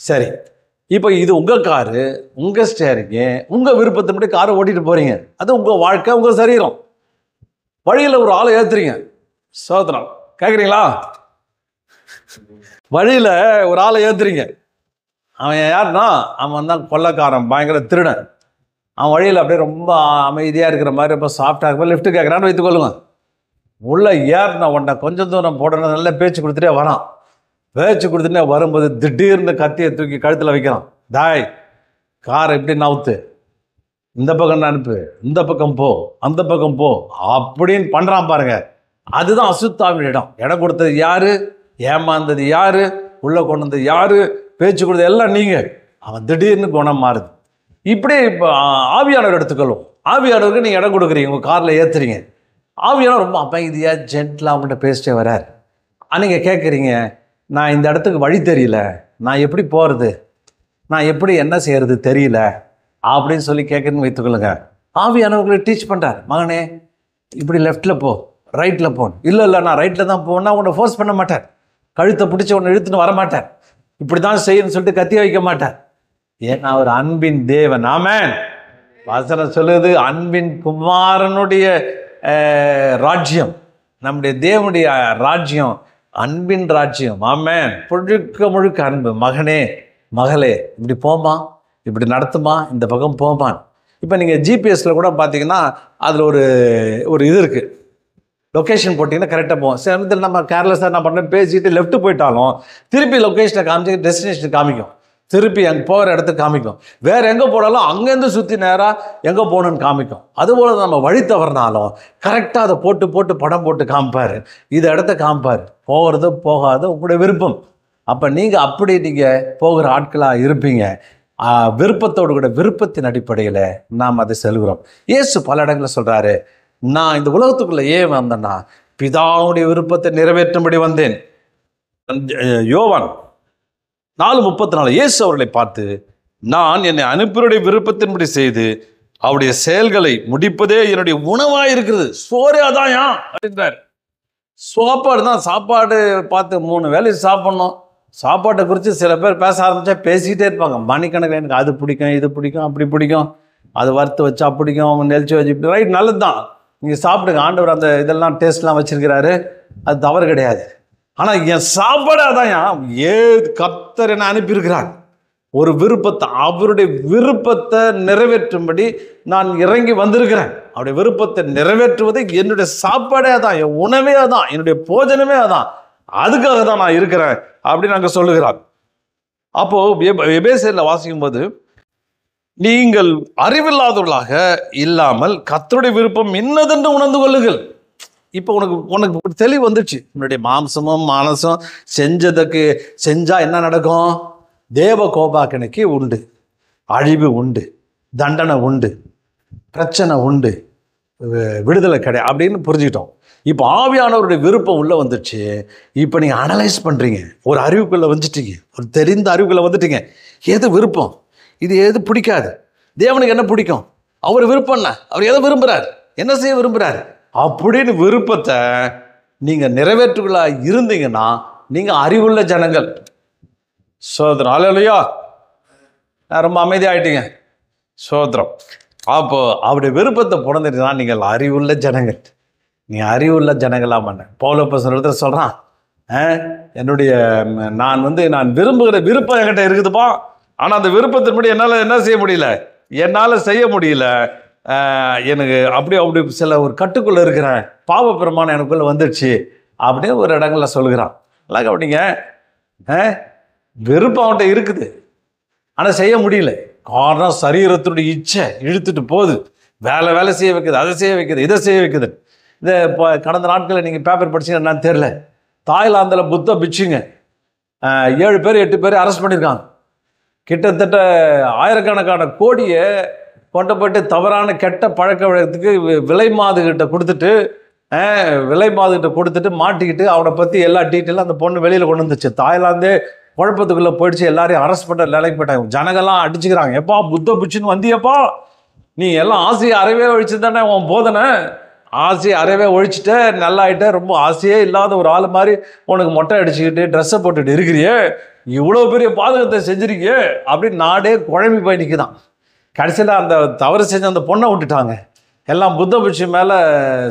சரி, இப்போ இது உங்கள் காரு, உங்கள் ஸ்டியரிங்கு, உங்கள் விருப்பத்தின்படி காரை ஓட்டிகிட்டு போகிறீங்க. அது உங்கள் வாழ்க்கை, உங்கள் சரீரம். வழியில் ஒரு ஆளை ஏற்றுறீங்க. சோதனம் கேட்குறீங்களா? வழியில் ஒரு ஆளை ஏற்றுறீங்க. அவன் யாருன்னா அவன் தான் கொள்ளைக்காரன், பயங்கர திருடன். அவன் வழியில் அப்படியே ரொம்ப அமைதியாக இருக்கிற மாதிரி, ரொம்ப சாஃப்டாக இருக்கிற மாதிரி லிஃப்ட்டு கேட்குறான்னு வைத்துக்கொள்ளுங்க. உள்ளே ஏறின உடனே கொஞ்சம் தூரம் போடணும், நல்லா பேச்சு கொடுத்துட்டே வரான். பேச்சு கொடுத்துட்டே வரும்போது திடீர்னு கத்தியை தூக்கி கழுத்தில் வைக்கிறான். தாய், காரை எப்படி நவுத்து, இந்த பக்கம் அனுப்பு, இந்த பக்கம் போ, அந்த பக்கம் போ அப்படின்னு பண்ணுறான் பாருங்க. அதுதான் அசுத்தாவின் இடம் கொடுத்தது யாரு? ஏமாந்தது யாரு? உள்ளே கொண்டு வந்தது யாரு? பேச்சு கொடுத்தது எல்லாம் நீங்கள். அவன் திடீர்னு குணம் மாறுது. இப்படி இப்போ ஆவியானவர் எடுத்துக்கொள்ளும். ஆவியானவருக்கு நீங்கள் இடம் கொடுக்குறீங்க, உங்கள் காரில் ஏற்றுறீங்க. ஆவியானவர் ரொம்ப அமைதியாக ஜென்டலாக அவங்கள்ட்ட பேசிட்டே வரார். நீங்கள் கேட்குறீங்க, நான் இந்த இடத்துக்கு வழி தெரியல, நான் எப்படி போகிறது, நான் எப்படி என்ன செய்கிறது தெரியல அப்படின்னு சொல்லி கேட்குறேன்னு வைத்துக்கொள்ளுங்க. ஆவியானவர்களை டீச் பண்ணுறார். மகனே இப்படி லெஃப்ட்டில் போ, ரைட்டில் போ. இல்லை நான் ரைட்டில் தான் போனால் உன்னை ஃபோர்ஸ் பண்ண மாட்டார். கழுத்தை பிடிச்சி உன்னை இழுத்துன்னு வரமாட்டார். இப்படி தான் செய்யணும்னு சொல்லிட்டு கத்திய வைக்க மாட்டார். ஏன்னா அவர் அன்பின் தேவன். ஆமென். வசனம் சொல்லுது, அன்பின் குமாரனுடைய ராஜ்யம், நம்முடைய தேவனுடைய ராஜ்யம் அன்பின் ராஜ்யம். ஆமென். முழுக்க அன்பு. மகனே மகளே இப்படி போமா, இப்படி நடத்துமா, இந்த பக்கம் போமான். இப்போ நீங்கள் ஜிபிஎஸ்சில் கூட பார்த்தீங்கன்னா அதில் ஒரு இது இருக்குது. லொக்கேஷன் போட்டிங்கன்னா கரெக்டாக போவோம். சமயத்தில் நம்ம கேர்லெஸ்ஸாக என்ன பண்ணுறோம், பேசிட்டு லெஃப்ட் போயிட்டாலும் திருப்பி லொக்கேஷனை காமிச்சு டெஸ்டினேஷன் காமிக்கும், திருப்பி அங்கே போகிற இடத்துக்கு காமிக்கும். வேறு எங்கே போனாலும் அங்கேருந்து சுற்றி நேராக எங்கே போகணுன்னு காமிக்கும். அதுபோல் நம்ம வழி தவறினாலும் கரெக்டாக அதை போட்டு படம் போட்டு காமிப்பார், இது இடத்த காமிப்பார். போகிறது போகாது உங்களுடைய விருப்பம். அப்போ நீங்கள் போகிற ஆட்களாக இருப்பீங்க. விருப்பத்தோடு கூட விருப்பத்தின் அடிப்படையில் நாம் அதை செல்கிறோம். இயேசு பல இடங்களில் சொல்கிறாரு, நான் இந்த உலகத்துக்குள்ளே ஏன் வந்தேன்னா பிதாவுடைய விருப்பத்தை நிறைவேற்றும்படி வந்தேன். யோவான் 4:34 இயேசு அவர்களை பார்த்து, நான் என்னை அனுப்பியருடைய விருப்பத்தின்படி செய்து அவருடைய செயல்களை முடிப்பதே என்னுடைய உணவாக இருக்கிறது. சோறே அதான் அப்படின்றார். சாப்பாடு தான். சாப்பாடு பார்த்து 3 வேளை சாப்பிட்ணும். சாப்பாட்டை குறித்து சில பேர் பேச ஆரம்பித்தா பேசிக்கிட்டே இருப்பாங்க மணிக்கணக்கில். எனக்கு அது பிடிக்கும், இது பிடிக்கும், அப்படி பிடிக்கும், அது வறுத்து வச்சா பிடிக்கும், அவங்க நெளிச்சு வச்சு இப்படி. ரைட், நல்லது தான், நீங்கள் சாப்பிடுங்க. ஆண்டவர் அந்த இதெல்லாம் டேஸ்ட்லாம் வச்சுருக்கிறாரு, அது தவறு கிடையாது. ஆனால் என் சாப்பாடு அதான் கர்த்தர் என்ன அனுப்பியிருக்கிறார். ஒரு விருப்பத்தை, அவருடைய விருப்பத்தை நிறைவேற்றும்படி நான் இறங்கி வந்திருக்கிறேன். அவருடைய விருப்பத்தை நிறைவேற்றுவது என்னுடைய சாப்பாடே அதான், என் உணவே அதான், என்னுடைய போஜனமே அதான். அதுக்காக தான் நான் இருக்கிறேன் அப்படின்னு நாங்கள் சொல்லுகிறார். அப்போது எபேசியரில் வாசிக்கும் போது, நீங்கள் அறிவில்லாதவர்களாக இல்லாமல் கர்த்தருடைய விருப்பம் இன்னதென்று உணர்ந்து கொள்ளுங்கள். இப்போ உனக்கு தெளிவு வந்துடுச்சு. உன்னுடைய மாம்சமும் மனசும் செஞ்சால் என்ன நடக்கும்? தேவ கோபாக்கனுக்கு உண்டு, அழிவு உண்டு, தண்டனை உண்டு, பிரச்சனை உண்டு, விடுதலை கிடையாது அப்படின்னு புரிஞ்சுக்கிட்டோம். இப்போ ஆவியானவருடைய விருப்பம் உள்ளே வந்துடுச்சு. இப்போ நீங்கள் அனலைஸ் பண்ணுறீங்க, ஒரு அறிவுக்குள்ளே வந்துட்டீங்க, ஒரு தெரிந்த அறிவுக்குள்ளே வந்துட்டீங்க. எது விருப்பம், இது எது பிடிக்காது, தேவனுக்கு என்ன பிடிக்கும், அவர் விருப்பம் என்ன, அவர் எதை விரும்புகிறார், என்ன செய்ய விரும்புகிறார் அப்படின்னு விருப்பத்தை நீங்கள் நிறைவேற்றுகளா இருந்தீங்கன்னா நீங்கள் அறிவுள்ள ஜனங்கள். சோதரம். அல்லேலூயா. நான் ரொம்ப அமைதியாகிட்டீங்க. சோதரம். அப்போ அவருடைய விருப்பத்தை புணர்ந்துட்டுனா நீங்கள் அறிவுள்ள ஜனங்கள். நீங்கள் அறிவுள்ள ஜனங்களாக பண்ண பவுலப்போஸ்தலன் சொல்கிறான், நான் விரும்புகிற விருப்பம் என்கிட்ட இருக்குதுப்பா, ஆனால் அந்த விருப்பத்தின்படி என்னால் என்ன செய்ய முடியல, எனக்கு அப்படி சில ஒரு கட்டுக்குள்ளே இருக்கிறேன், பாவ பிரமாணம் எனக்குள்ளே வந்துடுச்சு அப்படின்னு ஒரு இடங்கள்ல சொல்லுகிறான். எல்லாம் அப்படிங்க விருப்பம் அவன்கிட்ட இருக்குது, ஆனால் செய்ய முடியல. காரணம் சரீரத்தினுடைய இச்சை இழுத்துட்டு போகுது, வேலை செய்ய வைக்குது, அதை செய்ய வைக்குது, இதை செய்ய வைக்குது. இதை இப்போ கடந்த நாட்களில் நீங்கள் பேப்பர் படிச்சீங்கன்னா என்னன்னு தெரில, தாய்லாந்தில் புத்த பிச்சுங்க 7 பேர் 8 பேர் அரெஸ்ட் பண்ணியிருக்காங்க. கிட்டத்தட்ட ஆயிரக்கணக்கான கோடியை கொண்டு போய்ட்டு தவறான கெட்ட பழக்க வழக்கத்துக்கு விலை மாதுகிட்ட கொடுத்துட்டு மாட்டிக்கிட்டு அவனை பற்றி எல்லா டீட்டெயிலும் அந்த பொண்ணு வெளியில் கொண்டு வந்துச்சு. தாய்லாந்தே குழப்பத்துக்குள்ளே போயிடுச்சு, எல்லாரையும் அரெஸ்ட் பண்ண நிலைக்கு போயிட்டாங்க. ஜனங்கள்லாம் அடிச்சுக்கிறாங்க, எப்பா புத்த பிச்சுன்னு வந்தியப்பா, நீ எல்லாம் ஆசையை அறவே ஒழிச்சு தானே உன் போதனை, ஆசையை அறவே ஒழிச்சுட்ட, நல்லாயிட்ட, ரொம்ப ஆசையே இல்லாத ஒரு ஆள் மாதிரி உனக்கு மொட்டை அடிச்சுக்கிட்டு ட்ரெஸ்ஸை போட்டுட்டு இருக்கிறியே, இவ்வளோ பெரிய பாதகத்தை செஞ்சிருக்கியே அப்படின்னு நாடே குழம்பி போய் நிற்குதான். கடைசியில் அந்த தவறு செஞ்ச அந்த பொண்ணை விட்டுட்டாங்க, எல்லாம் புத்த பிட்சு மேலே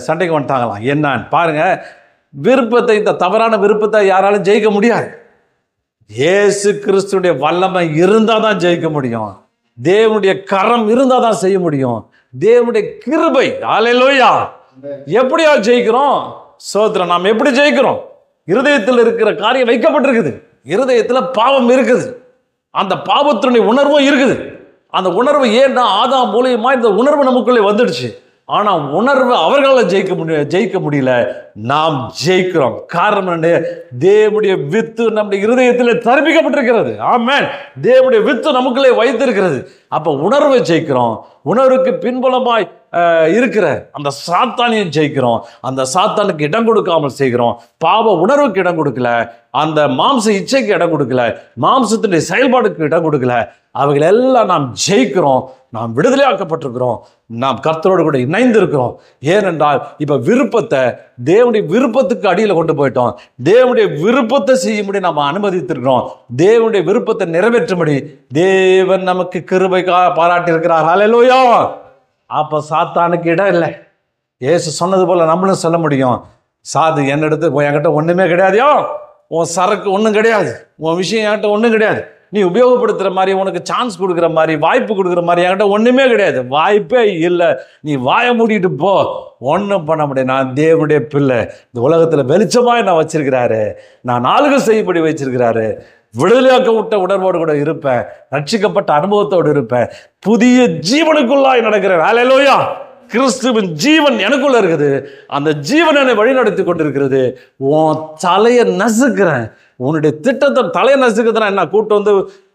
சண்டைக்கு வந்துட்டாங்களாம். என்னான்னு பாருங்கள், விருப்பத்தை, இந்த தவறான விருப்பத்தை யாராலும் ஜெயிக்க முடியாது. இயேசு கிறிஸ்துடைய வல்லமை இருந்தால் தான் ஜெயிக்க முடியும், தேவனுடைய கரம் இருந்தால் தான் செய்ய முடியும், தேவனுடைய கிருபை. ஹல்லேலூயா. எப்படியா ஜெயிக்கிறோம்? சோத்திரம். நாம் எப்படி ஜெயிக்கிறோம்? இருதயத்தில் இருக்கிற காரியம் வைக்கப்பட்டிருக்குது, இருதயத்தில் பாவம் இருக்குது, அந்த பாவத்தினுடைய உணர்வும் இருக்குது. அந்த உணர்வு ஏன்னா ஆதாம் மூலியமா இந்த உணர்வு நமக்குள்ளே வந்துடுச்சு. ஆனால் உணர்வு அவர்களால் ஜெயிக்க முடியல, நாம் ஜெயிக்கிறோம். காரணம் என்ன? தேவனுடைய வித்து நம்முடைய இருதயத்தில் தரிப்பிக்கப்பட்டிருக்கிறது. ஆமென். தேவனுடைய வித்து நமக்குள்ளே வைத்திருக்கிறது. அப்போ உணர்வை ஜெயிக்கிறோம். உணர்வுக்கு பின்புலமாய் இருக்கிற அந்த சாத்தானையும் ஜெயிக்கிறோம். அந்த சாத்தானுக்கு இடம் கொடுக்காமல் செய்கிறோம். பாவ உணர்வுக்கு இடம் கொடுக்கல, அந்த மாம்ச இச்சைக்கு இடம் கொடுக்கல, மாம்சத்தினுடைய செயல்பாடுக்கு இடம் கொடுக்கல. அவைகள் எல்லாம் நாம் ஜெயிக்கிறோம். நாம் விடுதலையாக்கப்பட்டிருக்கிறோம். நாம் கர்த்தரோடு கூட இணைந்து இருக்கிறோம். ஏனென்றால் இப்ப விருப்பத்தை தேவனுடைய விருப்பத்துக்கு அடியில் கொண்டு போயிட்டோம். தேவனுடைய விருப்பத்தை செய்யும்படி நாம் அனுமதித்திருக்கிறோம். தேவனுடைய விருப்பத்தை நிறைவேற்றும்படி தேவன் நமக்கு கிருபை பாராட்டி இருக்கிறார். ஹல்லேலூயா. அப்ப சாத்தானுக்கு இடம் இல்லை. இயேசு சொன்னது போல நம்மளும் சொல்ல முடியும், சாது என்கிட்ட ஒண்ணுமே கிடையாதையோ, உன் சரக்கு ஒன்றும் கிடையாது, உன் விஷயம் என்கிட்ட ஒன்றும் கிடையாது, நீ உபயோகப்படுத்துகிற மாதிரி, உனக்கு சான்ஸ் கொடுக்குற மாதிரி, வாய்ப்பு கொடுக்குற மாதிரி என்கிட்ட ஒன்றுமே கிடையாது, வாய்ப்பே இல்லை, நீ வாயை மூடிட்டு போ, ஒன்றும் பண்ண முடியாது. நான் தேவனுடைய பிள்ளை, இந்த உலகத்தில் வெளிச்சமாக நான் வச்சிருக்கிறாரு, நான் ஆளுகை செய்யப்படி வச்சிருக்கிறாரு, விடுதலையாக்க விட்ட உணர்வோடு கூட இருப்பேன், ரட்சிக்கப்பட்ட அனுபவத்தோடு இருப்பேன், புதிய ஜீவனுக்குள்ளாய் நடக்கிறேன். ஹல்லேலூயா. கிறிஸ்துவின் ஜீவன் எனக்குள்ள இருக்குது, அந்த ஜீவன் என்னை வழிநடத்தி கொண்டிருக்கிறது. உன் தலையை நசுக்கிறேன், உன்னுடைய திட்டத்தை தலையை நசுக்கிறதுனா என்ன? கூட்டு வந்து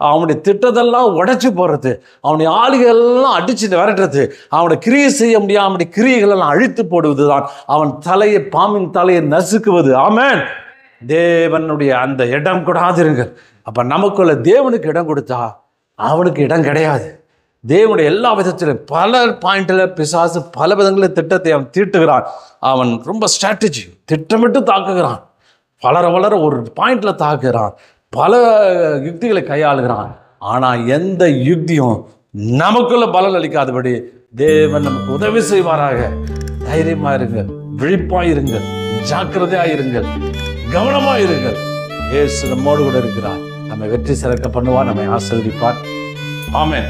அவனுடைய திட்டத்தெல்லாம் உடைச்சு போடுறது, அவனுடைய ஆளுகையெல்லாம் அடிச்சு விரட்டுறது, அவனுடைய கிரியை செய்ய முடியாம அவனுடைய கிரியைகளெல்லாம் அழித்து போடுவது தான் அவன் தலையை, பாம்பின் தலையை நசுக்குவது. ஆமென். தேவனுடைய அந்த இடம் கொடாதிருங்கள். அப்ப நமக்குள்ள தேவனுக்கு இடம் கொடுத்தா அவனுக்கு இடம் கிடையாது. தேவனுடைய எல்லா விதத்திலும் பல பாயிண்டில் பிசாசு பல விதங்களில் திட்டத்தை அவன் தீட்டுகிறான். அவன் ரொம்ப ஸ்ட்ராட்டஜி திட்டமிட்டு தாக்குகிறான், வளர ஒரு பாயிண்ட்ல தாக்குகிறான், பல யுக்திகளை கையாளுகிறான். ஆனா எந்த யுக்தியும் நமக்குள்ள பலன் அளிக்காதபடி தேவன் நமக்கு உதவி செய்வாராக. தைரியமா இருங்கள், விழிப்பாயிருங்கள், ஜாக்கிரதையாயிருங்கள், கவனமாயிருங்கள். இயேசு நம்மோடு கூட இருக்கிறார். நம்மை வெற்றி சிறக்க பண்ணுவார், நம்மை ஆசீர்வதிப்பார். ஆமென்.